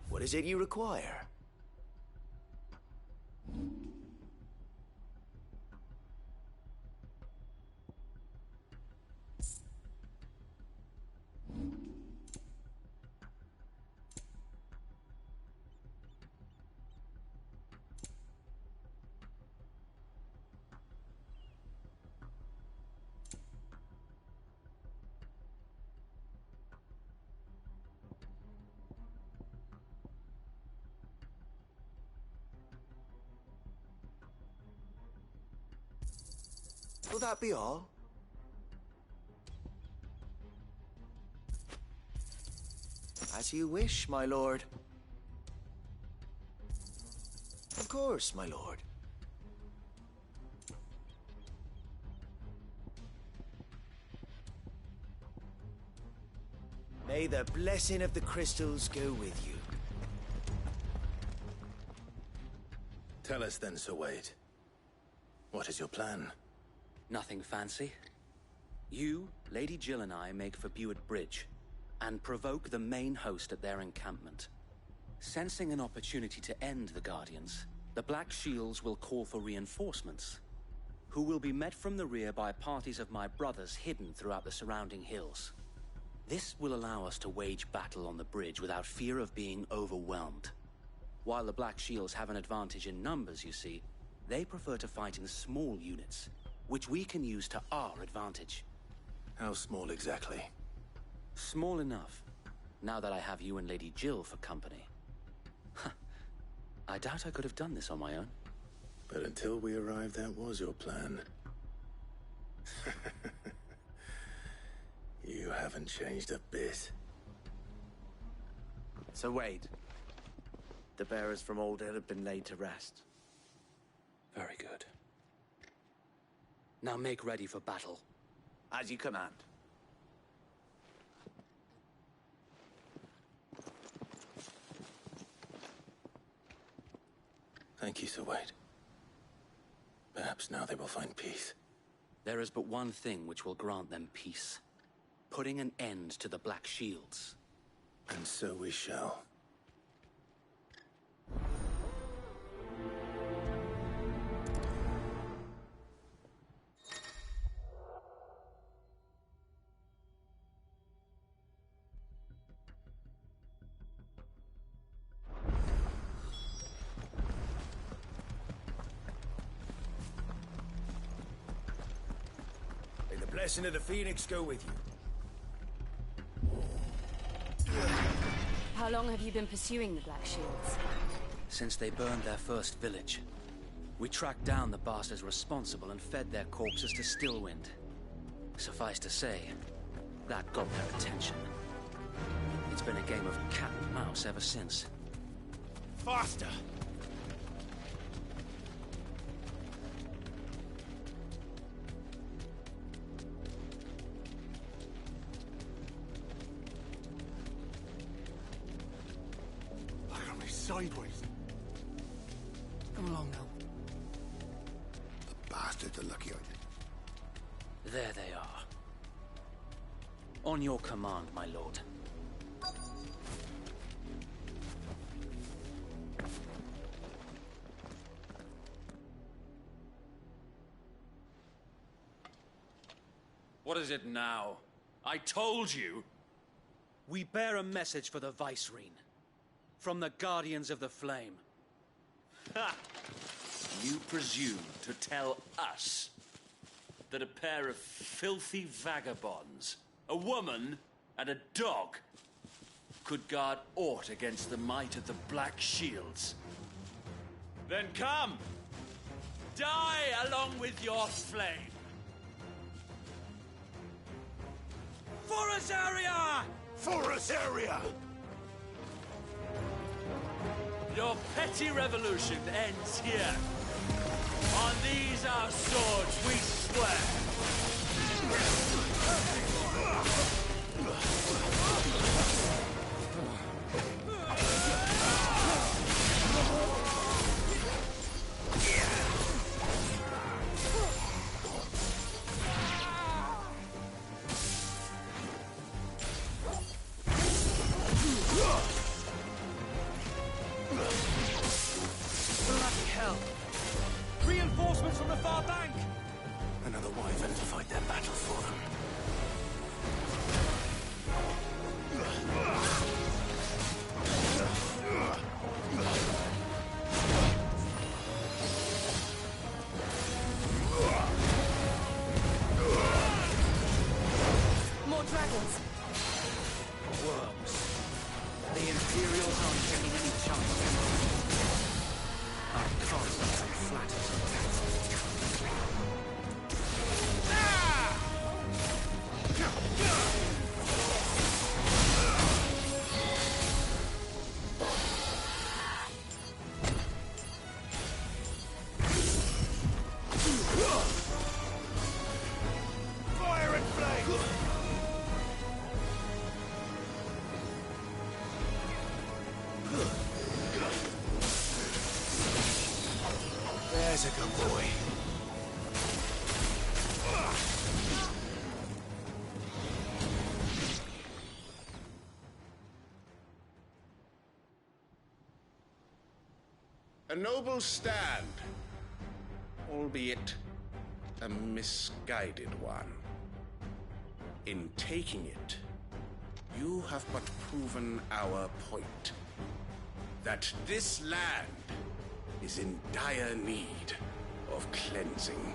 What is it you require? Will that be all? As you wish, my lord. Of course, my lord. May the blessing of the crystals go with you. Tell us then, Sir Wade. What is your plan? Nothing fancy. You, Lady Jill and I make for Buick Bridge, and provoke the main host at their encampment. Sensing an opportunity to end the Guardians, the Black Shields will call for reinforcements, who will be met from the rear by parties of my brothers hidden throughout the surrounding hills. This will allow us to wage battle on the bridge without fear of being overwhelmed. While the Black Shields have an advantage in numbers, you see, they prefer to fight in small units, which we can use to our advantage. How small exactly? Small enough, now that I have you and Lady Jill for company. I doubt I could have done this on my own. But until we arrived, that was your plan. You haven't changed a bit. So Wade, the bearers from Old Hill have been laid to rest. Very good. Now make ready for battle. As you command. Thank you, Sir Wade. Perhaps now they will find peace. There is but one thing which will grant them peace. Putting an end to the Black Shields. And so we shall. May the blessing of the Phoenix go with you. How long have you been pursuing the Black Shields? Since they burned their first village. We tracked down the bastards responsible and fed their corpses to Stillwind. Suffice to say, that got their attention. It's been a game of cat and mouse ever since. Faster! Sideways. Come along now. The bastards are lucky on you. There they are. On your command, my lord. What is it now? I told you! We bear a message for the Vicereine. From the Guardians of the Flame. Ha! You presume to tell us that a pair of filthy vagabonds, a woman and a dog, could guard aught against the might of the Black Shields? Then come! Die along with your flame! For Azaria! For Azaria! Your petty revolution ends here. On these our swords we swear. Bloody hell! Reinforcements from the far bank! Another wyvern to fight their battle for them. More dragons! Worms. The Imperials aren't getting any chance. Our castles are flat. Fire and flame! There's a good boy. A noble stand, albeit a misguided one. In taking it, You have but proven our point. That this land is in dire need of cleansing.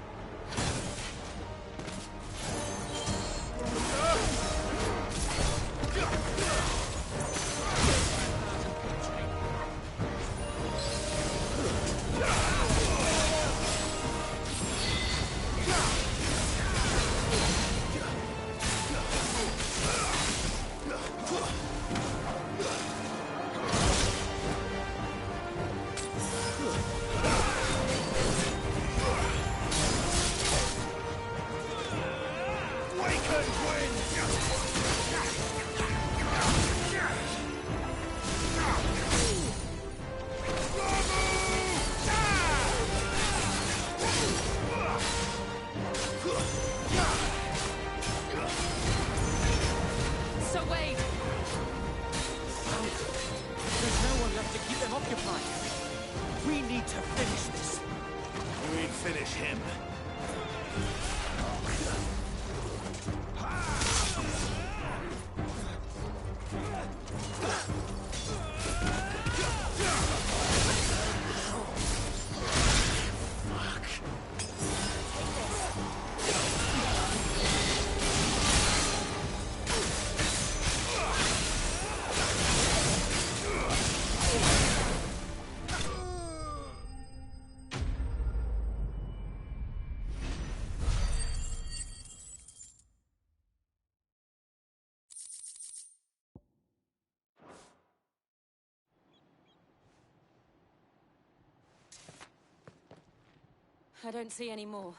I don't see any more.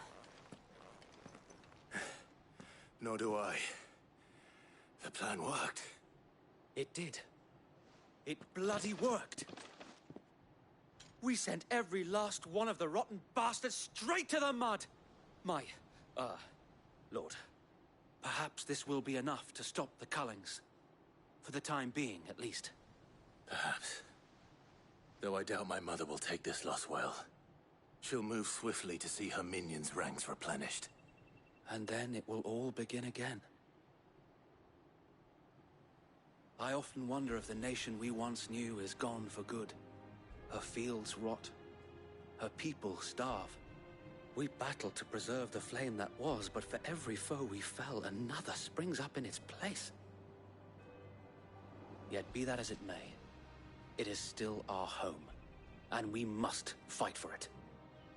Nor do I. The plan worked. It did. It bloody worked. We sent every last one of the rotten bastards straight to the mud! Lord, perhaps this will be enough to stop the Cullings. For the time being, at least. Perhaps. Though I doubt my mother will take this loss well. She'll move swiftly to see her minions' ranks replenished. And then it will all begin again. I often wonder if the nation we once knew is gone for good. Her fields rot. Her people starve. We battled to preserve the flame that was, but for every foe we fell, another springs up in its place. Yet be that as it may, it is still our home, and we must fight for it.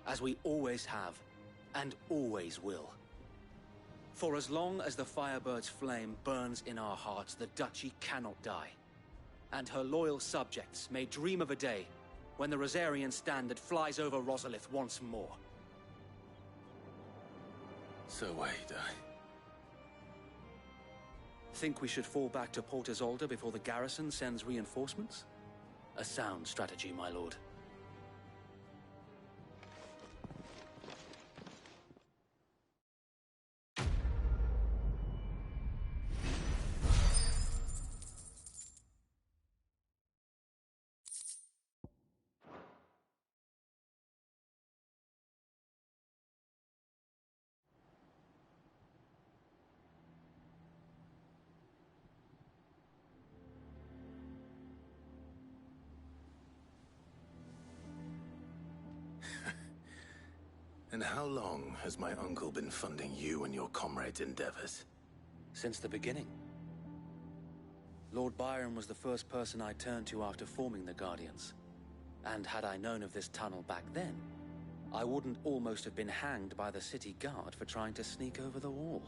As we always have, and always will. For as long as the Firebird's flame burns in our hearts, the Duchy cannot die. And her loyal subjects may dream of a day when the Rosarian standard flies over Rosalith once more. So wait, Think we should fall back to Port Isolde before the garrison sends reinforcements? A sound strategy, my lord. And how long has my uncle been funding you and your comrades' endeavors? Since the beginning. Lord Byron was the first person I turned to after forming the Guardians. And had I known of this tunnel back then, I wouldn't almost have been hanged by the city guard for trying to sneak over the wall.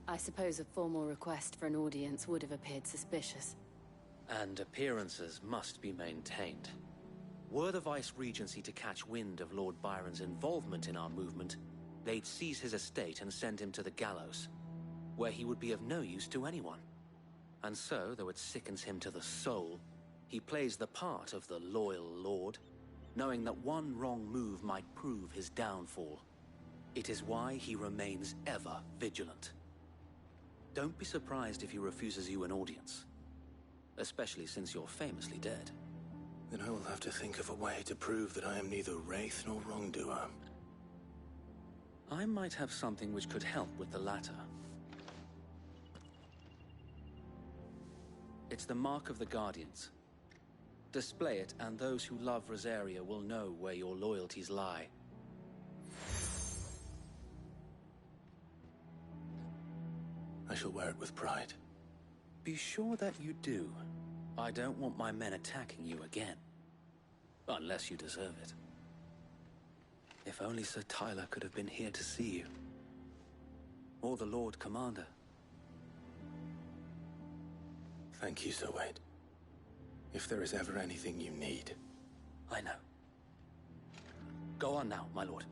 I suppose a formal request for an audience would have appeared suspicious. And appearances must be maintained. Were the Vice-Regency to catch wind of Lord Byron's involvement in our movement, they'd seize his estate and send him to the gallows, where he would be of no use to anyone. And so, though it sickens him to the soul, he plays the part of the loyal lord, knowing that one wrong move might prove his downfall. It is why he remains ever vigilant. Don't be surprised if he refuses you an audience, especially since you're famously dead. Then I will have to think of a way to prove that I am neither wraith nor wrongdoer. I might have something which could help with the latter. It's the mark of the Guardians. Display it, and those who love Rosaria will know where your loyalties lie. I shall wear it with pride. Be sure that you do. I don't want my men attacking you again. Unless you deserve it. If only Sir Tyler could have been here to see you. Or the Lord Commander. Thank you, Sir Wade. If there is ever anything you need. I know. Go on now, my lord.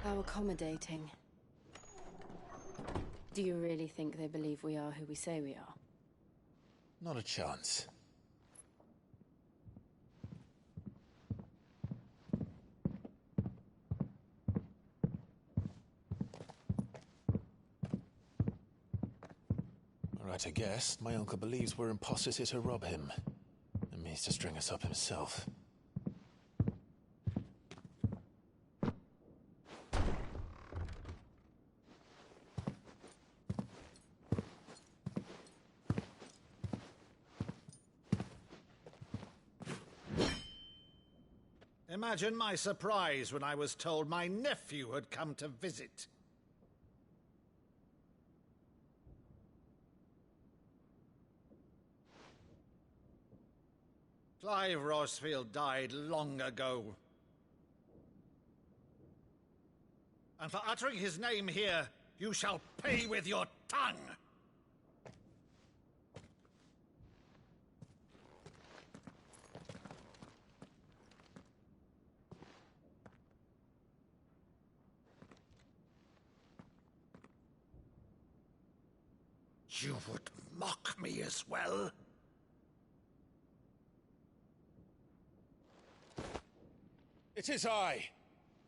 How accommodating. Do you really think they believe we are who we say we are? Not a chance. Right, I guess. My uncle believes we're imposters here to rob him. And means to string us up himself. Imagine my surprise when I was told my nephew had come to visit. Clive Rosefield died long ago. And for uttering his name here, you shall pay with your tongue! You would mock me as well? It is I,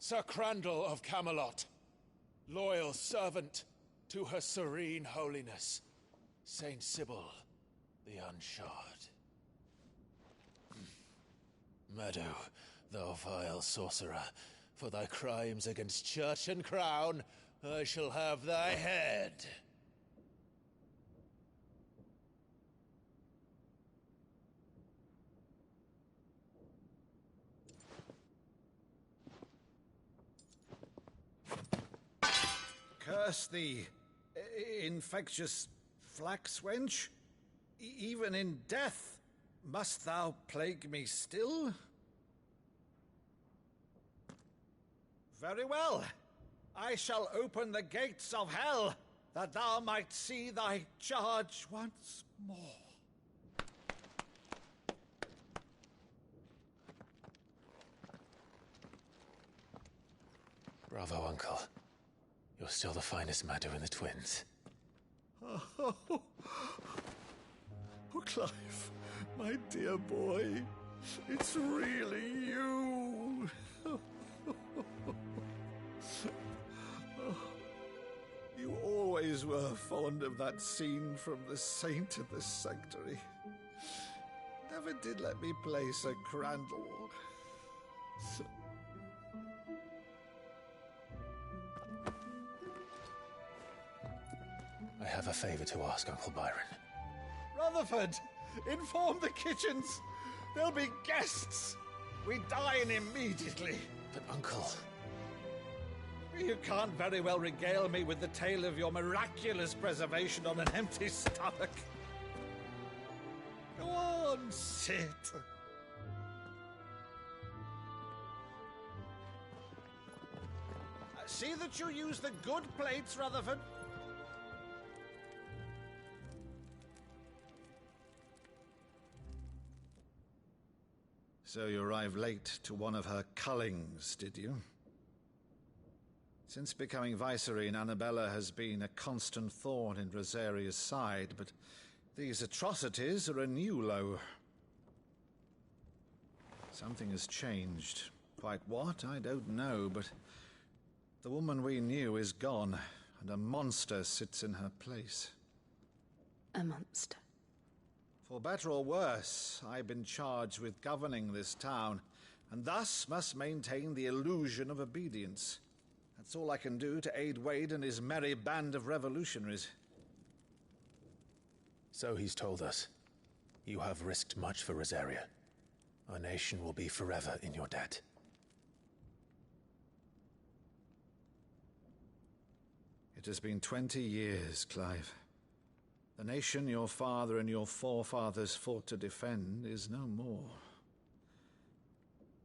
Sir Crandall of Camelot, loyal servant to Her Serene Holiness, Saint Sybil the Unshod. Meadow, thou vile sorcerer, for thy crimes against church and crown, I shall have thy head. Curse thee, infectious flax wench. Even in death, must thou plague me still? Very well. I shall open the gates of hell, that thou might see thy charge once more. Bravo, Uncle. You're still the finest Maddo in the twins. Oh, Clive, my dear boy, it's really you. You always were fond of that scene from The Saint of the Sanctuary. Never did let me play Sir Crandall. I have a favor to ask, Uncle Byron. Rutherford, inform the kitchens. There'll be guests. We dine immediately. But, Uncle... You can't very well regale me with the tale of your miraculous preservation on an empty stomach. Go on, sit. See that you use the good plates, Rutherford. So you arrived late to one of her cullings, did you? Since becoming Vicereine, Annabella has been a constant thorn in Rosaria's side, but these atrocities are a new low. Something has changed. Quite what, I don't know, but the woman we knew is gone, and a monster sits in her place. A monster? For better or worse, I've been charged with governing this town, and thus must maintain the illusion of obedience. That's all I can do to aid Wade and his merry band of revolutionaries. So he's told us. You have risked much for Rosaria. Our nation will be forever in your debt. It has been 20 years, Clive. The nation your father and your forefathers fought to defend is no more.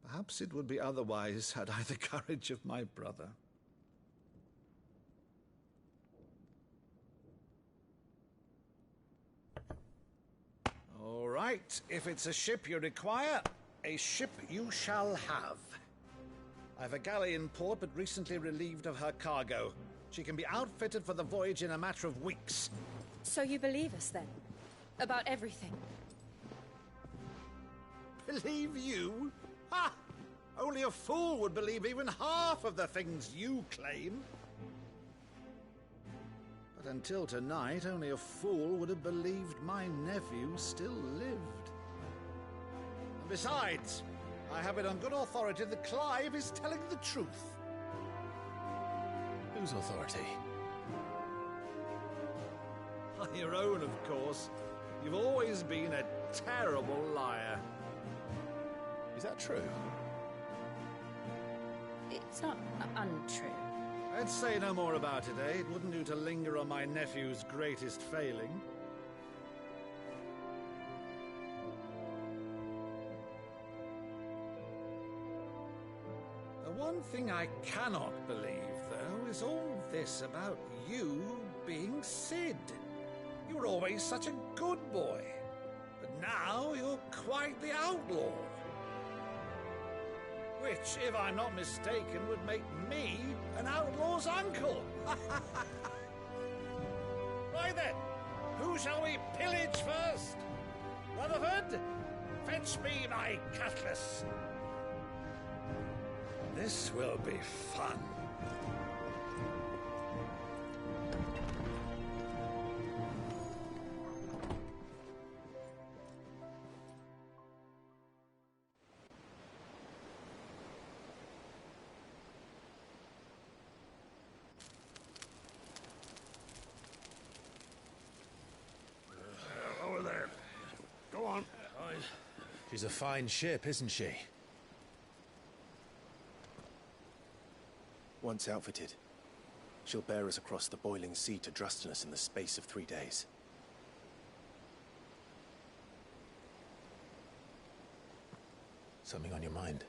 Perhaps it would be otherwise had I the courage of my brother. All right, if it's a ship you require, a ship you shall have. I've a galley in port, but recently relieved of her cargo. She can be outfitted for the voyage in a matter of weeks. So you believe us, then? About everything? Believe you? Ha! Only a fool would believe even half of the things you claim. But until tonight, only a fool would have believed my nephew still lived. And besides, I have it on good authority that Clive is telling the truth. Whose authority? Your own, of course. You've always been a terrible liar. Is that true? It's not untrue. I'd say no more about it, eh? It wouldn't do to linger on my nephew's greatest failing. The one thing I cannot believe, though, is all this about you being Sid. You were always such a good boy, but now you're quite the outlaw. Which, if I'm not mistaken, would make me an outlaw's uncle. Right then, who shall we pillage first? Rutherford, fetch me my cutlass. This will be fun. Over there. Go on. She's a fine ship, isn't she? Once outfitted, she'll bear us across the boiling sea to Drustinus in the space of 3 days. Something on your mind?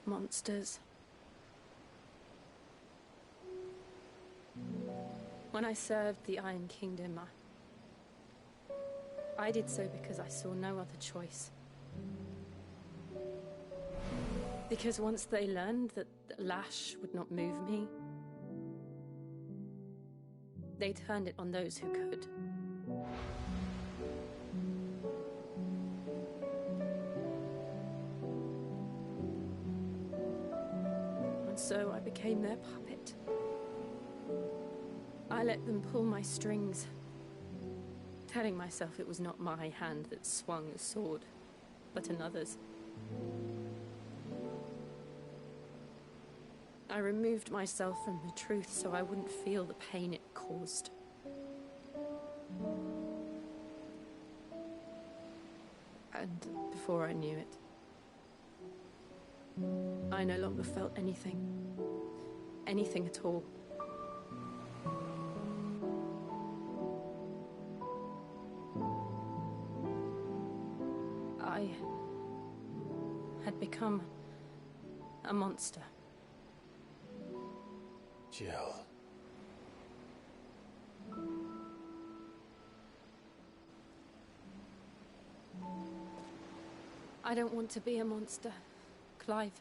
Monsters. When I served the Iron Kingdom, I did so because I saw no other choice. Because once they learned that the lash would not move me, they turned it on those who could. And so I became their puppet. I let them pull my strings, telling myself it was not my hand that swung the sword, but another's. I removed myself from the truth so I wouldn't feel the pain it caused. And before I knew it, I no longer felt anything. Anything at all. I had become a monster. Jill. I don't want to be a monster, Clive.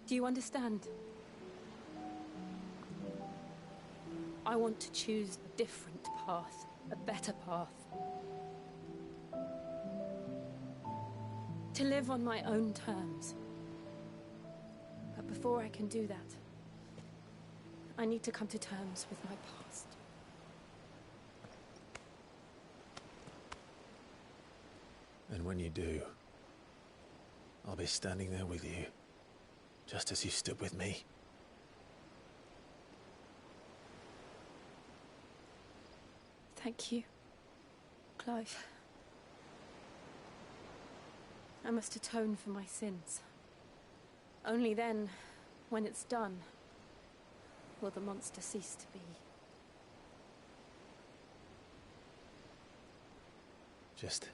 Do you understand? I want to choose a different path. path, a better path. To live on my own terms. But before I can do that, I need to come to terms with my past. And when you do, I'll be standing there with you, just as you stood with me. Thank you, Clive. I must atone for my sins. Only then, when it's done, will the monster cease to be. Just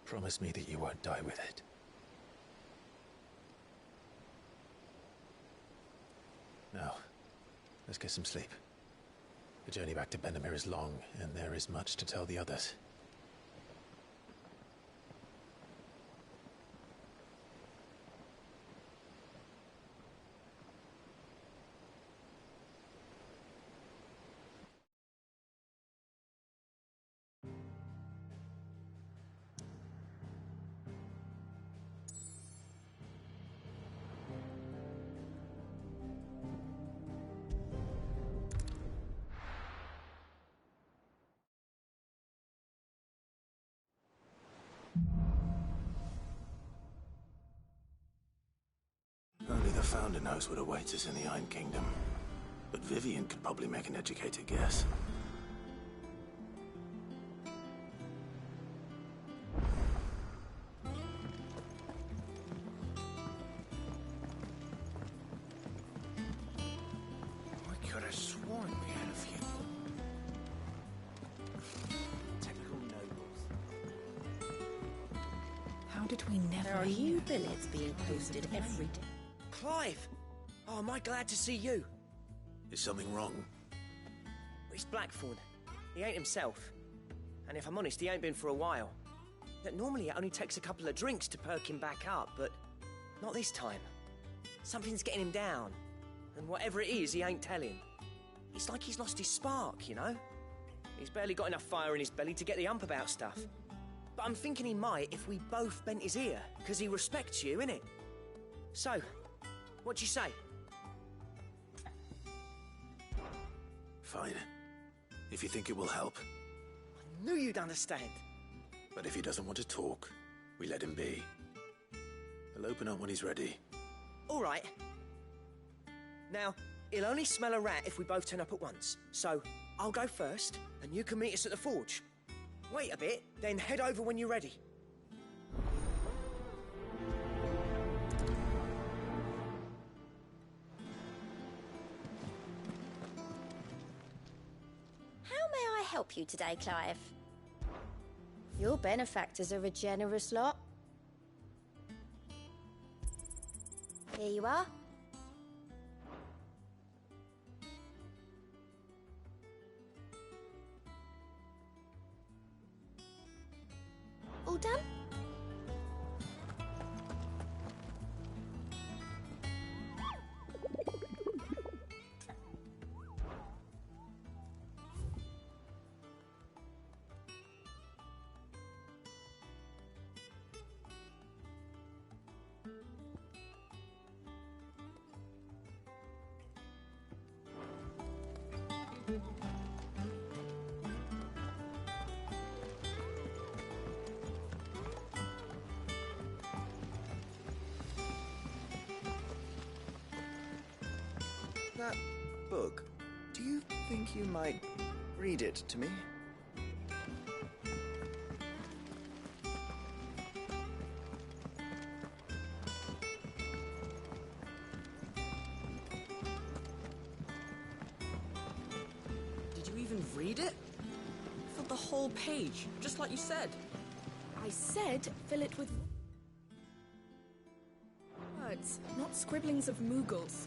promise me that you won't die with it. Now, let's get some sleep. The journey back to Benamir is long, and there is much to tell the others. Only the Founder knows what awaits us in the Iron Kingdom. But Vivian could probably make an educated guess. I could have sworn we had a few. Typical nobles. How did we never There are hear? new billets being posted every day. Clive! Oh, am I glad to see you? Is something wrong? It's Blackthorn. He ain't himself. And if I'm honest, he ain't been for a while. That normally it only takes a couple of drinks to perk him back up, but not this time. Something's getting him down. And whatever it is, he ain't telling. It's like he's lost his spark, you know? He's barely got enough fire in his belly to get the ump about stuff. But I'm thinking he might if we both bent his ear, because he respects you, innit? So, what do you say? Fine. If you think it will help. I knew you'd understand. But if he doesn't want to talk, we let him be. He'll open up when he's ready. All right. Now, he'll only smell a rat if we both turn up at once. So, I'll go first, and you can meet us at the forge. Wait a bit, then head over when you're ready. How may I help you today, Clive? Your benefactors are a generous lot. Here you are. All done? That book, do you think you might read it to me? Did you even read it? I filled the whole page, just like you said. I said fill it with words, not scribblings of Moogles.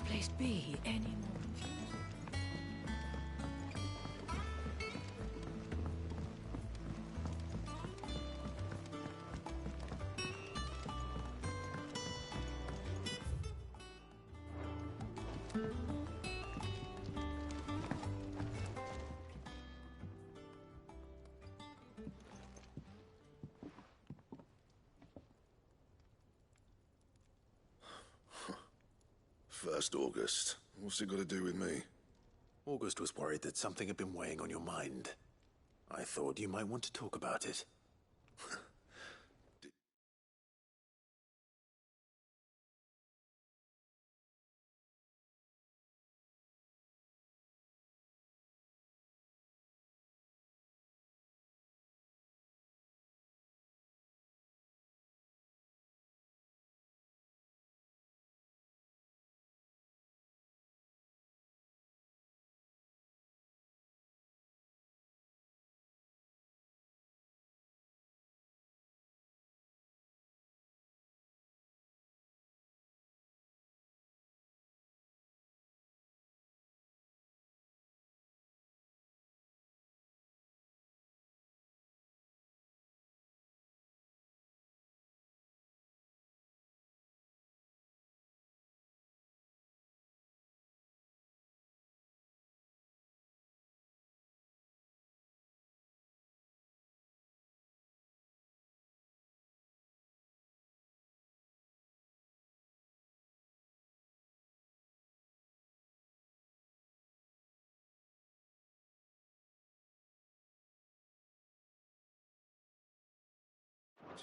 this place be any more confusing? First August. What's it got to do with me? August was worried that something had been weighing on your mind. I thought you might want to talk about it.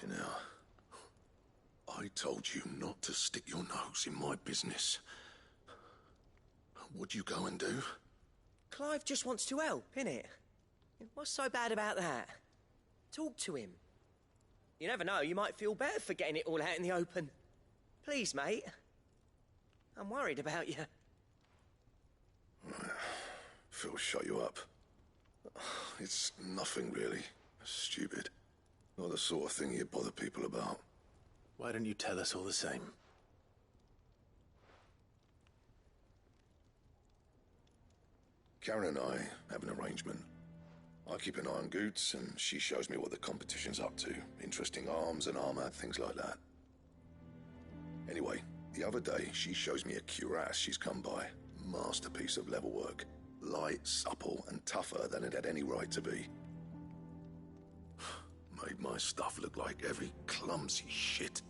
You know, I told you not to stick your nose in my business. What'd you go and do? Clive just wants to help, innit? What's so bad about that? Talk to him. You never know, you might feel better for getting it all out in the open. Please, mate. I'm worried about you. Phil, shut you up. It's nothing really. Stupid. Not the sort of thing you bother people about. Why don't you tell us all the same? Karen and I have an arrangement. I keep an eye on Goots, and she shows me what the competition's up to. Interesting arms and armor, things like that. Anyway, the other day, she shows me a cuirass she's come by. Masterpiece of level work. Light, supple, and tougher than it had any right to be. Made my stuff look like every clumsy shit.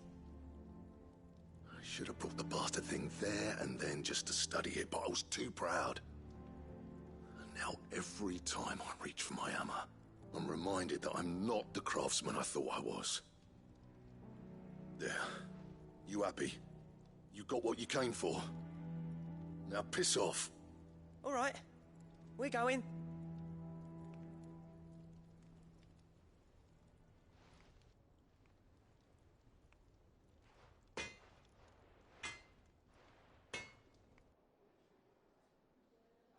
I should have brought the bastard thing there and then just to study it, but I was too proud. And now every time I reach for my hammer, I'm reminded that I'm not the craftsman I thought I was. There. You happy? You got what you came for? Now piss off. All right. We're going.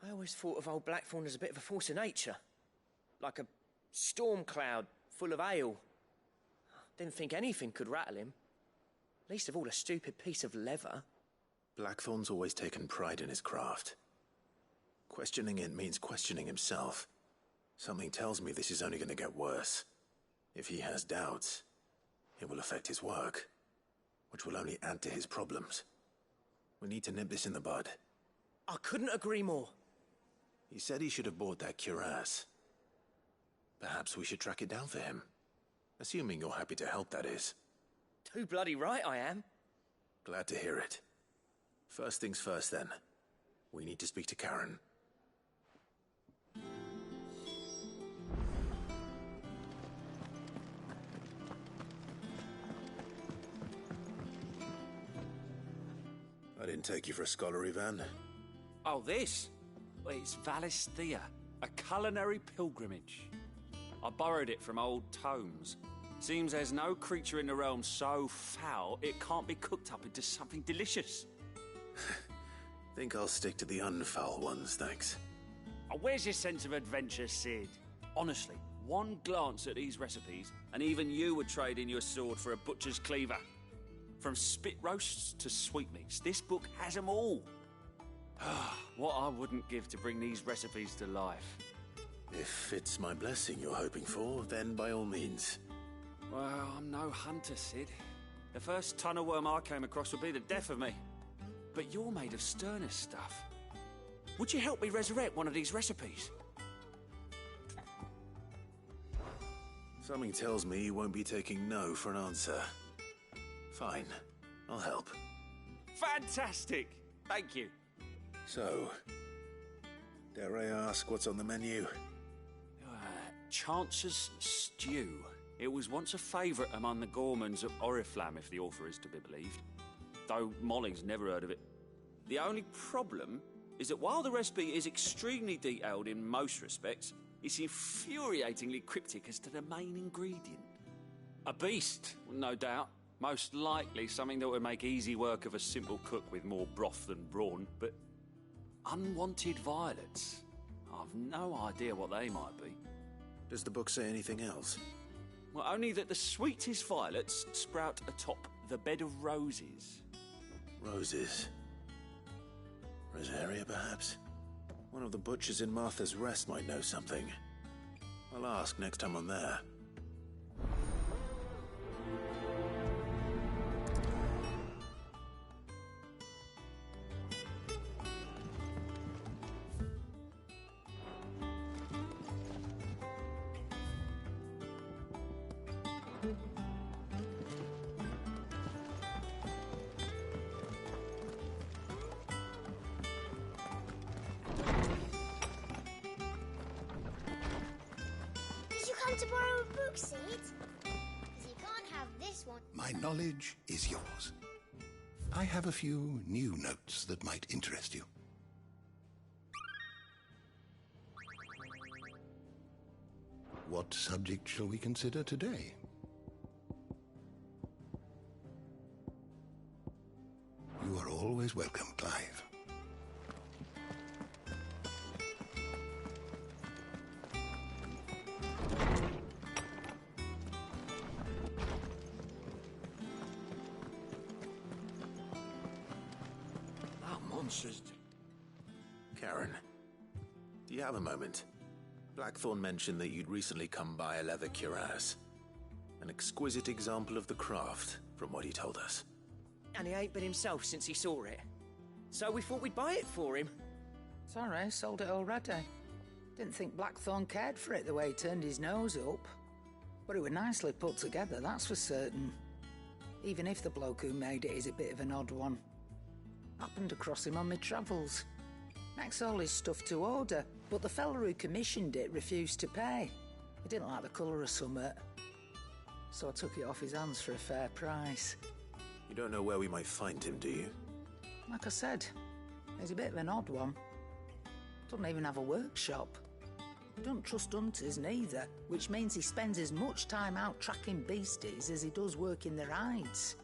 I always thought of old Blackthorn as a bit of a force of nature. Like a storm cloud full of hail. Didn't think anything could rattle him. Least of all a stupid piece of leather. Blackthorn's always taken pride in his craft. Questioning it means questioning himself. Something tells me this is only going to get worse. If he has doubts, it will affect his work, which will only add to his problems. We need to nip this in the bud. I couldn't agree more. He said he should have bought that cuirass. Perhaps we should track it down for him. Assuming you're happy to help, that is. Too bloody right I am. Glad to hear it. First things first, then. We need to speak to Karen. I didn't take you for a scholarly van. Oh, this? Well, it's Valisthea, a culinary pilgrimage. I borrowed it from old tomes. Seems there's no creature in the realm so foul it can't be cooked up into something delicious. Think I'll stick to the unfoul ones, thanks. Oh, where's your sense of adventure, Sid? Honestly, one glance at these recipes, and even you would trade in your sword for a butcher's cleaver. From spit roasts to sweetmeats, this book has them all. What I wouldn't give to bring these recipes to life. If it's my blessing you're hoping for, then by all means. Well, I'm no hunter, Sid. The first tunnel worm I came across would be the death of me. But you're made of sterner stuff. Would you help me resurrect one of these recipes? Something tells me you won't be taking no for an answer. Fine, I'll help. Fantastic! Thank you. So, dare I ask what's on the menu? Chance's Stew. It was once a favourite among the gourmands of Oriflamme, if the author is to be believed. Though Molling's never heard of it. The only problem is that while the recipe is extremely detailed in most respects, it's infuriatingly cryptic as to the main ingredient. A beast, no doubt. Most likely something that would make easy work of a simple cook with more broth than brawn, but unwanted violets. I've no idea what they might be. Does the book say anything else? Well, only that the sweetest violets sprout atop the bed of roses. Roses? Rosaria, perhaps? One of the butchers in Martha's Rest might know something. I'll ask next time I'm there. To borrow a book, Sid? Because you can't have this one. My knowledge is yours. I have a few new notes that might interest you. What subject shall we consider today? You are always welcome, Clive. Karen, do you have a moment? Blackthorn mentioned that you'd recently come by a leather cuirass. An exquisite example of the craft, from what he told us. And he ain't been himself since he saw it. So we thought we'd buy it for him. Sorry, sold it already. Didn't think Blackthorn cared for it the way he turned his nose up. But it was nicely put together, that's for certain. Even if the bloke who made it is a bit of an odd one. Happened across him on my travels. Makes all his stuff to order, but the fella who commissioned it refused to pay. He didn't like the colour of summit. So I took it off his hands for a fair price. You don't know where we might find him, do you? Like I said, he's a bit of an odd one. Doesn't even have a workshop. Don't trust hunters neither, which means he spends as much time out tracking beasties as he does working their hides.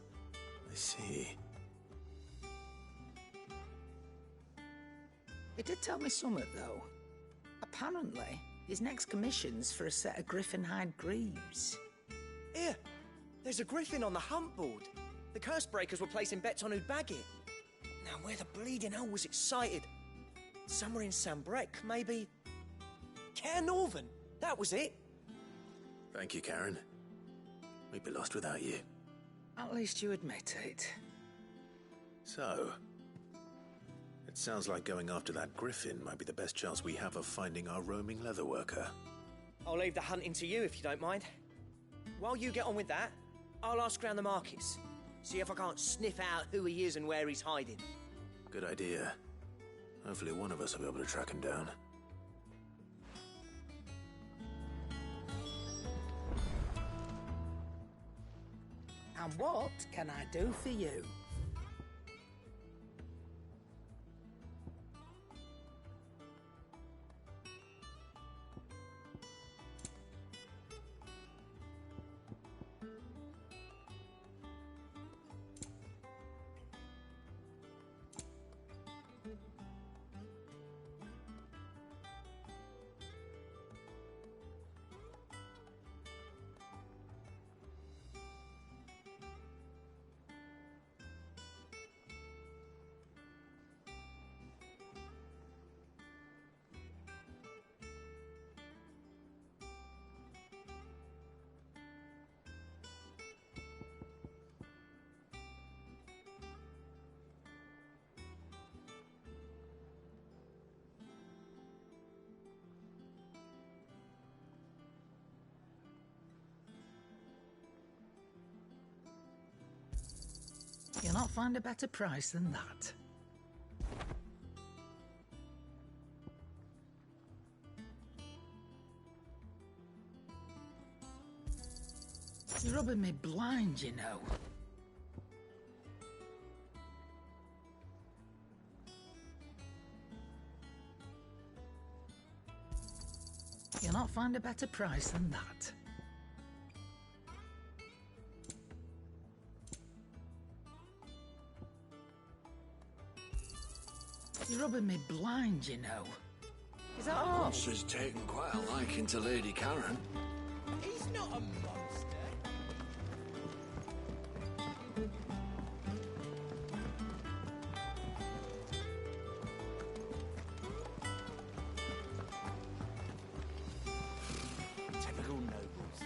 I see. He did tell me something, though. Apparently, his next commission's for a set of griffin hide greaves. Here, there's a griffin on the hunt board. The curse breakers were placing bets on who'd bag it. Now, where the bleeding hell was excited? Somewhere in Sambrec, maybe... Care Northern, that was it. Thank you, Karen. We'd be lost without you. At least you admit it. So... it sounds like going after that griffin might be the best chance we have of finding our roaming leatherworker. I'll leave the hunting to you if you don't mind. While you get on with that, I'll ask around the markets. See if I can't sniff out who he is and where he's hiding. Good idea. Hopefully one of us will be able to track him down. And what can I do for you? not find a better price than that. You're rubbing me blind, you know. You'll not find a better price than that. You're rubbing me blind, you know. Is that all? Monster's taken quite a liking to Lady Karen. He's not a monster. Typical nobles.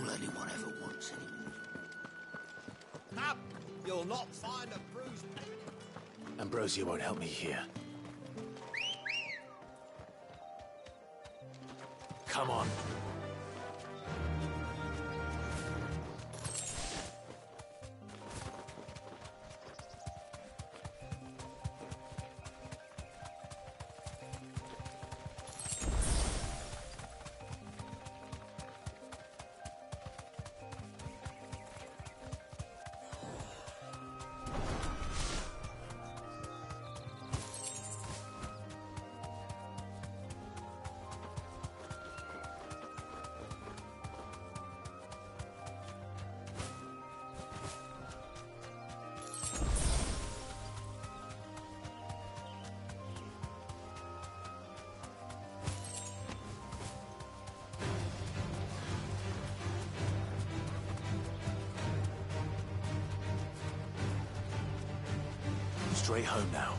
all anyone ever wants anymore. Up! You'll not find a bruised... Ambrosia won't help me here. Come on. Straight home now.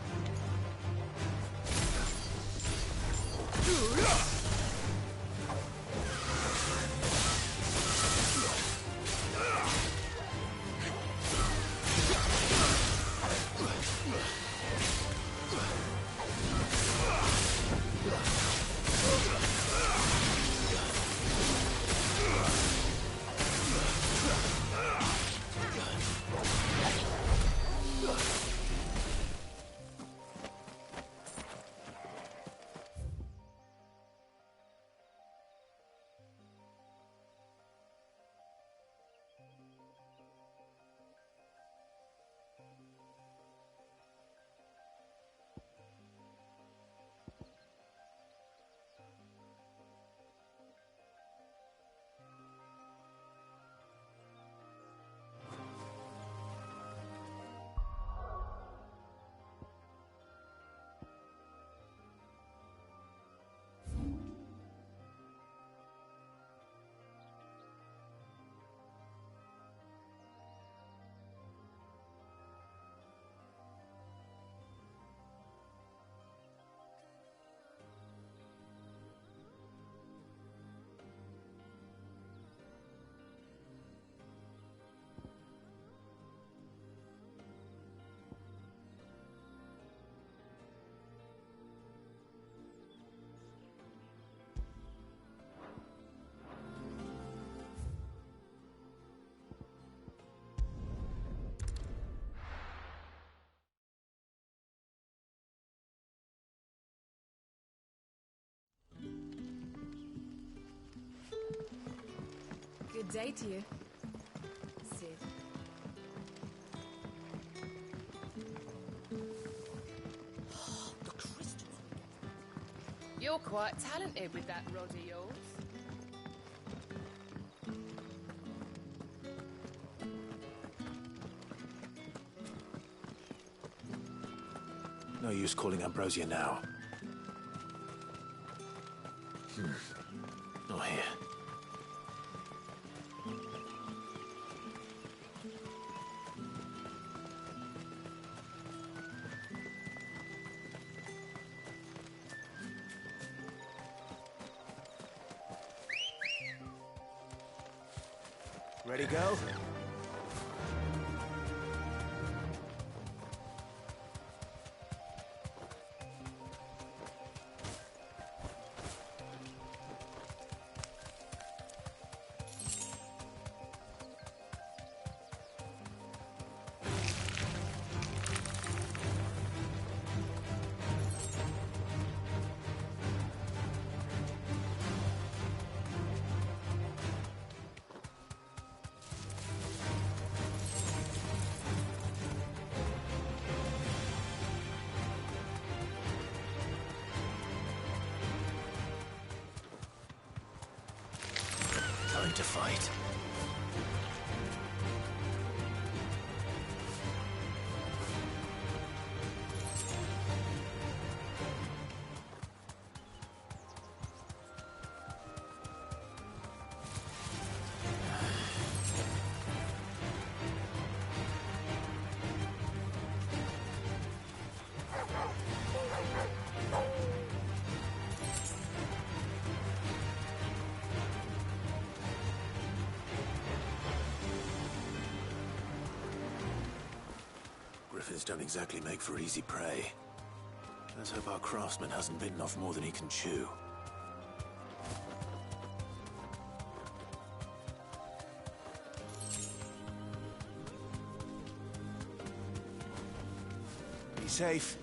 Good day to you, Sid. The crystals. You're quite talented with that rod of yours. No use calling Ambrosia now. Not here. Ready, go? Time to fight. griffins don't exactly make for easy prey. Let's hope our craftsman hasn't bitten off more than he can chew. Be safe.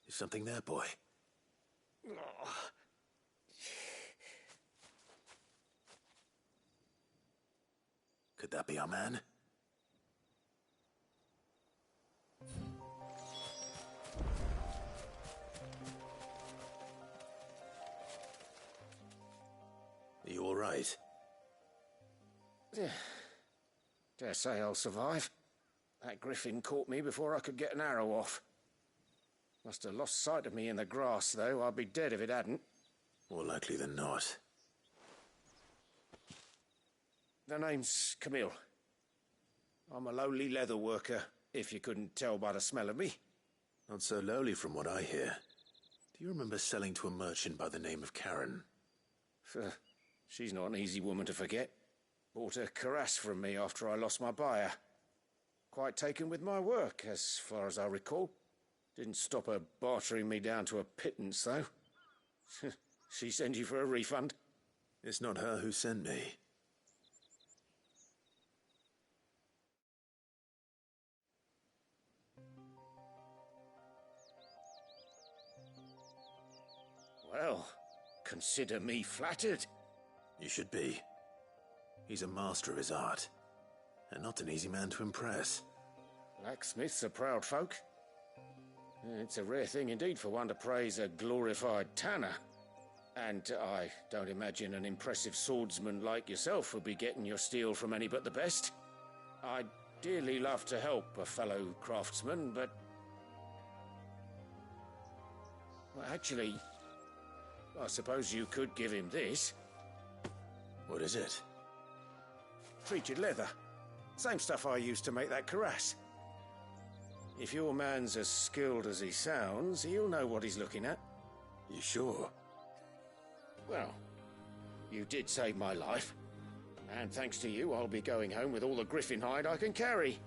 Something there, boy. Could that be our man? Are you all right? Dare say I'll survive. That griffin caught me before I could get an arrow off. Must have lost sight of me in the grass, though. I'd be dead if it hadn't. More likely than not. The name's Camille. I'm a lowly leather worker, if you couldn't tell by the smell of me. Not so lowly from what I hear. Do you remember selling to a merchant by the name of Karen? She's not an easy woman to forget. Bought a cuirass from me after I lost my buyer. Quite taken with my work, as far as I recall. Didn't stop her bartering me down to a pittance, though. She sent you for a refund? It's not her who sent me. Well, consider me flattered. You should be. He's a master of his art, and not an easy man to impress. Blacksmiths are proud folk. It's a rare thing indeed for one to praise a glorified tanner. And I don't imagine an impressive swordsman like yourself would be getting your steel from any but the best. I'd dearly love to help a fellow craftsman, but... Well, actually, I suppose you could give him this. What is it? Treated leather. Same stuff I used to make that cuirass. If your man's as skilled as he sounds, he'll know what he's looking at. You sure? Well, you did save my life. And thanks to you, I'll be going home with all the griffin hide I can carry.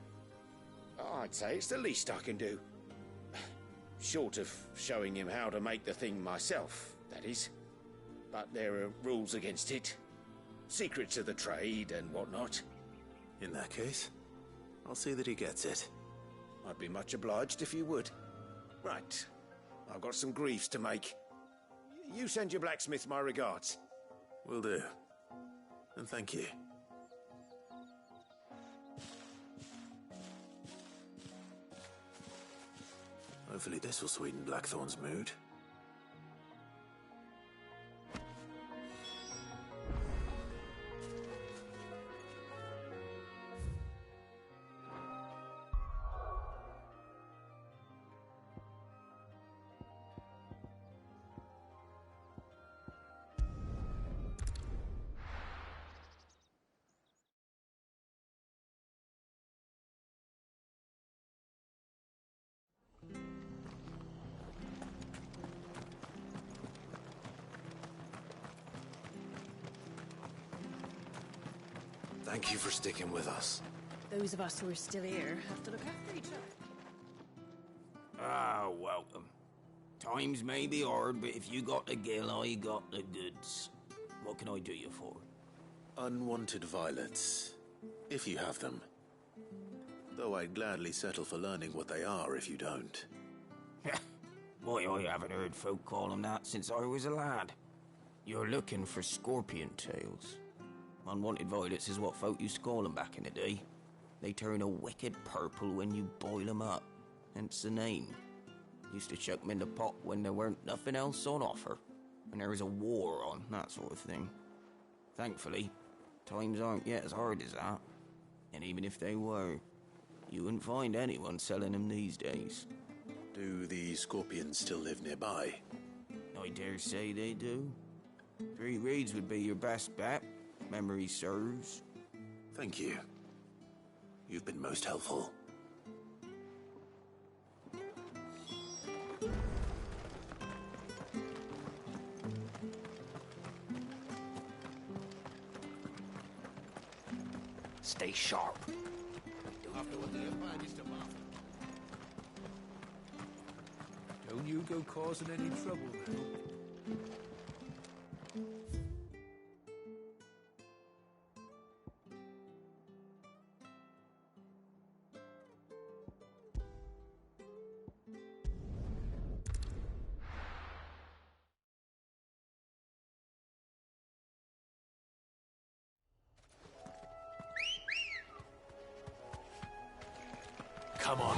I'd say it's the least I can do. Short of showing him how to make the thing myself, that is. But there are rules against it. Secrets of the trade and whatnot. In that case, I'll see that he gets it. I'd be much obliged if you would. Right. I've got some greaves to make. You send your blacksmith my regards. Will do. And thank you. Hopefully this will sweeten Blackthorn's mood. Thank you for sticking with us. Those of us who are still here have to look after each other. Ah, welcome. Times may be hard, but if you got the gill, I got the goods. What can I do you for? Unwanted violets, if you have them. Though I'd gladly settle for learning what they are if you don't. Why, I haven't heard folk call them that since I was a lad. You're looking for scorpion tails. Unwanted violets is what folk used to call them back in the day. They turn a wicked purple when you boil them up, hence the name. Used to chuck them in the pot when there weren't nothing else on offer, when there was a war on, that sort of thing. Thankfully, times aren't yet as hard as that. And even if they were, you wouldn't find anyone selling them these days. Do the scorpions still live nearby? I dare say they do. 3 Reeds would be your best bet. Memory serves. Thank you. You've been most helpful. Stay sharp. Don't you go causing any trouble now. Come on.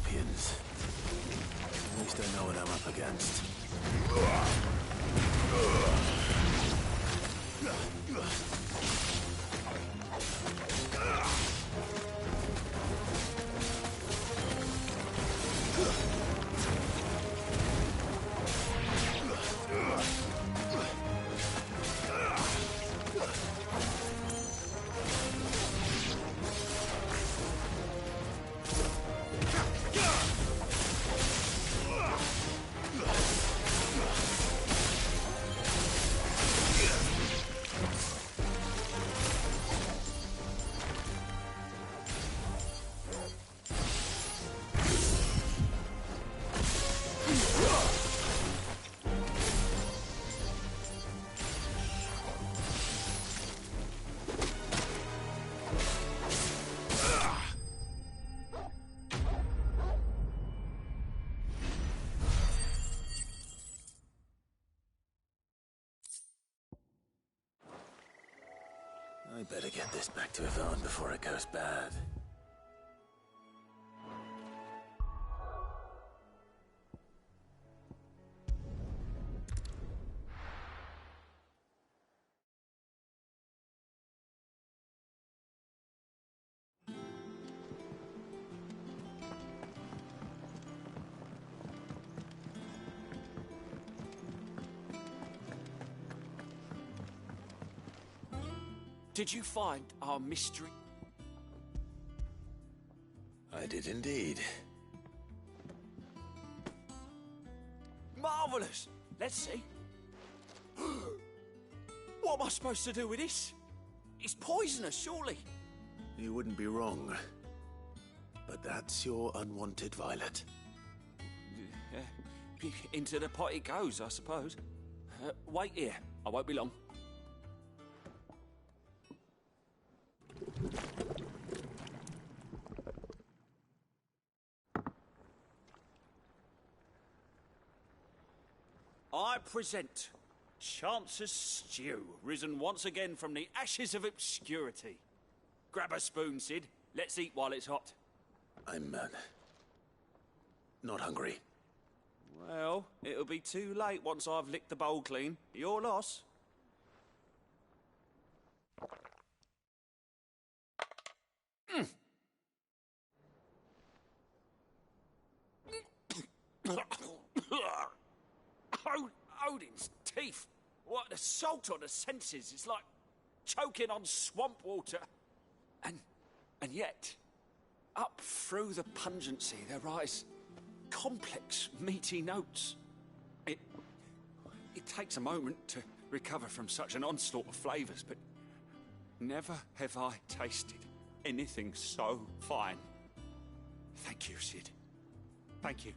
scorpions. At least I know what I'm up against. I better get this back to Yvonne before it goes bad. Did you find our mystery? I did indeed. Marvellous! Let's see. What am I supposed to do with this? It's poisonous, surely. You wouldn't be wrong. But that's your unwanted violet. Into the pot it goes, I suppose. Wait here. I won't be long. I present Chance's Stew, risen once again from the ashes of obscurity. Grab a spoon, Sid. Let's eat while it's hot. I'm, not hungry. Well, it'll be too late once I've licked the bowl clean. Your loss. Odin's teeth. What assault on the senses. It's like choking on swamp water. And yet, up through the pungency there rise complex, meaty notes. It takes a moment to recover from such an onslaught of flavours, but never have I tasted anything so fine. Thank you, Sid. Thank you.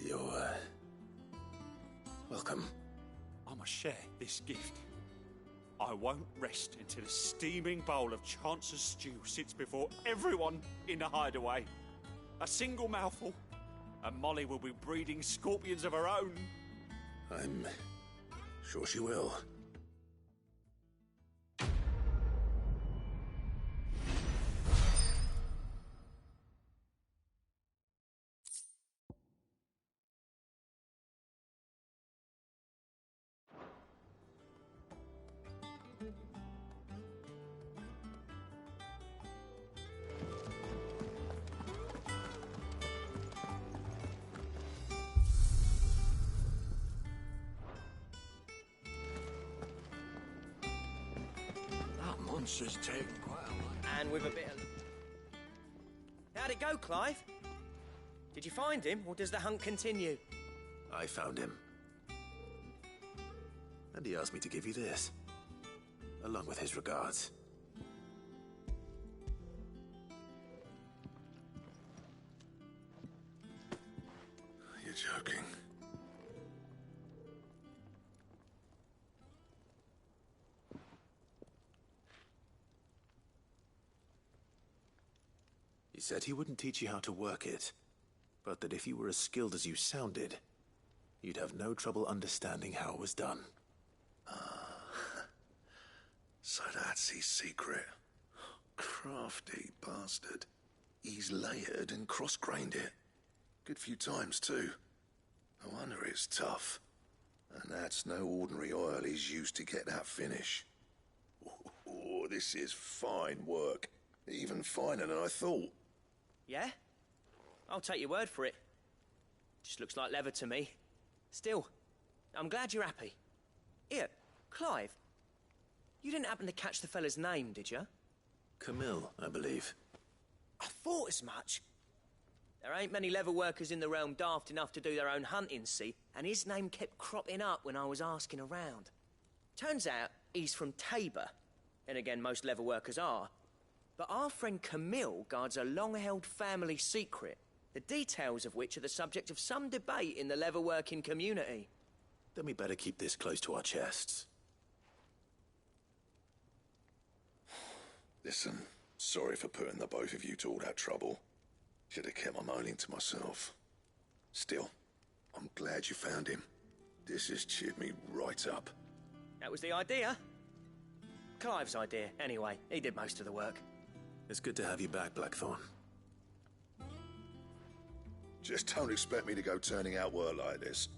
You're, welcome. I must share this gift. I won't rest until a steaming bowl of Chance's Stew sits before everyone in the hideaway. A single mouthful, and Molly will be breeding scorpions of her own. I'm sure she will. Monster's taken quite a lot. And with a bit of... How'd it go, Clive? Did you find him, or does the hunt continue? I found him. And he asked me to give you this, along with his regards. You're joking. He said he wouldn't teach you how to work it, but that if you were as skilled as you sounded, you'd have no trouble understanding how it was done. So that's his secret. Crafty bastard. He's layered and cross-grained it. Good few times, too. No wonder it's tough. And that's no ordinary oil he's used to get that finish. Oh, this is fine work. Even finer than I thought. Yeah? I'll take your word for it. Just looks like leather to me. Still, I'm glad you're happy. Here, Clive. You didn't happen to catch the fella's name, did you? Camille, I believe. I thought as much. There ain't many leather workers in the realm daft enough to do their own hunting, see, and his name kept cropping up when I was asking around. Turns out he's from Tabor, and again, most leather workers are. But our friend Camille guards a long-held family secret, the details of which are the subject of some debate in the leather-working community. Then we better keep this close to our chests. Listen, sorry for putting the both of you to all that trouble. Should have kept my moaning to myself. Still, I'm glad you found him. This has cheered me right up. That was the idea. Clive's idea, anyway. He did most of the work. It's good to have you back, Blackthorn. Just don't expect me to go turning out work like this.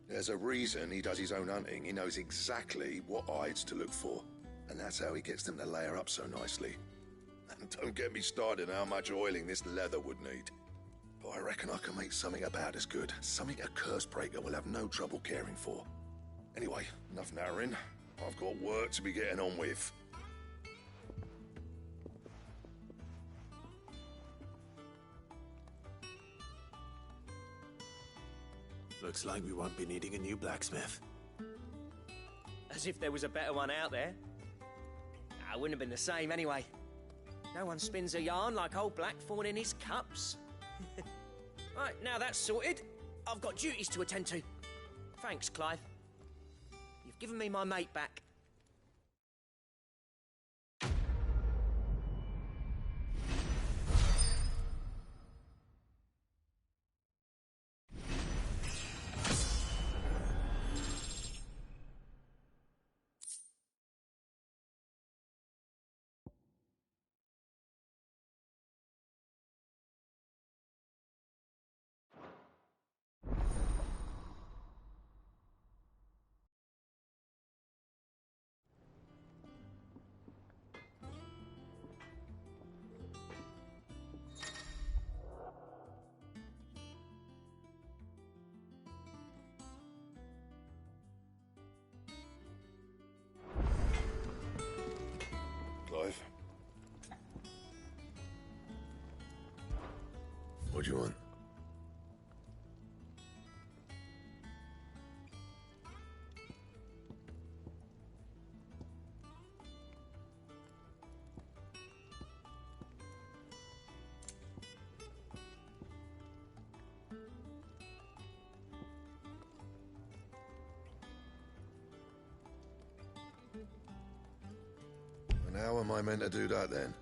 There's a reason he does his own hunting. He knows exactly what hides to look for. And that's how he gets them to layer up so nicely. And don't get me started on how much oiling this leather would need. But I reckon I can make something about as good. Something a curse breaker will have no trouble caring for. Anyway, enough narrowing. I've got work to be getting on with. Looks like we won't be needing a new blacksmith. As if there was a better one out there. I wouldn't have been the same anyway. No one spins a yarn like old Blackthorn in his cups. Right, now that's sorted. I've got duties to attend to. Thanks, Clive. You've given me my mate back. Clive? What do you want? And how am I meant to do that then?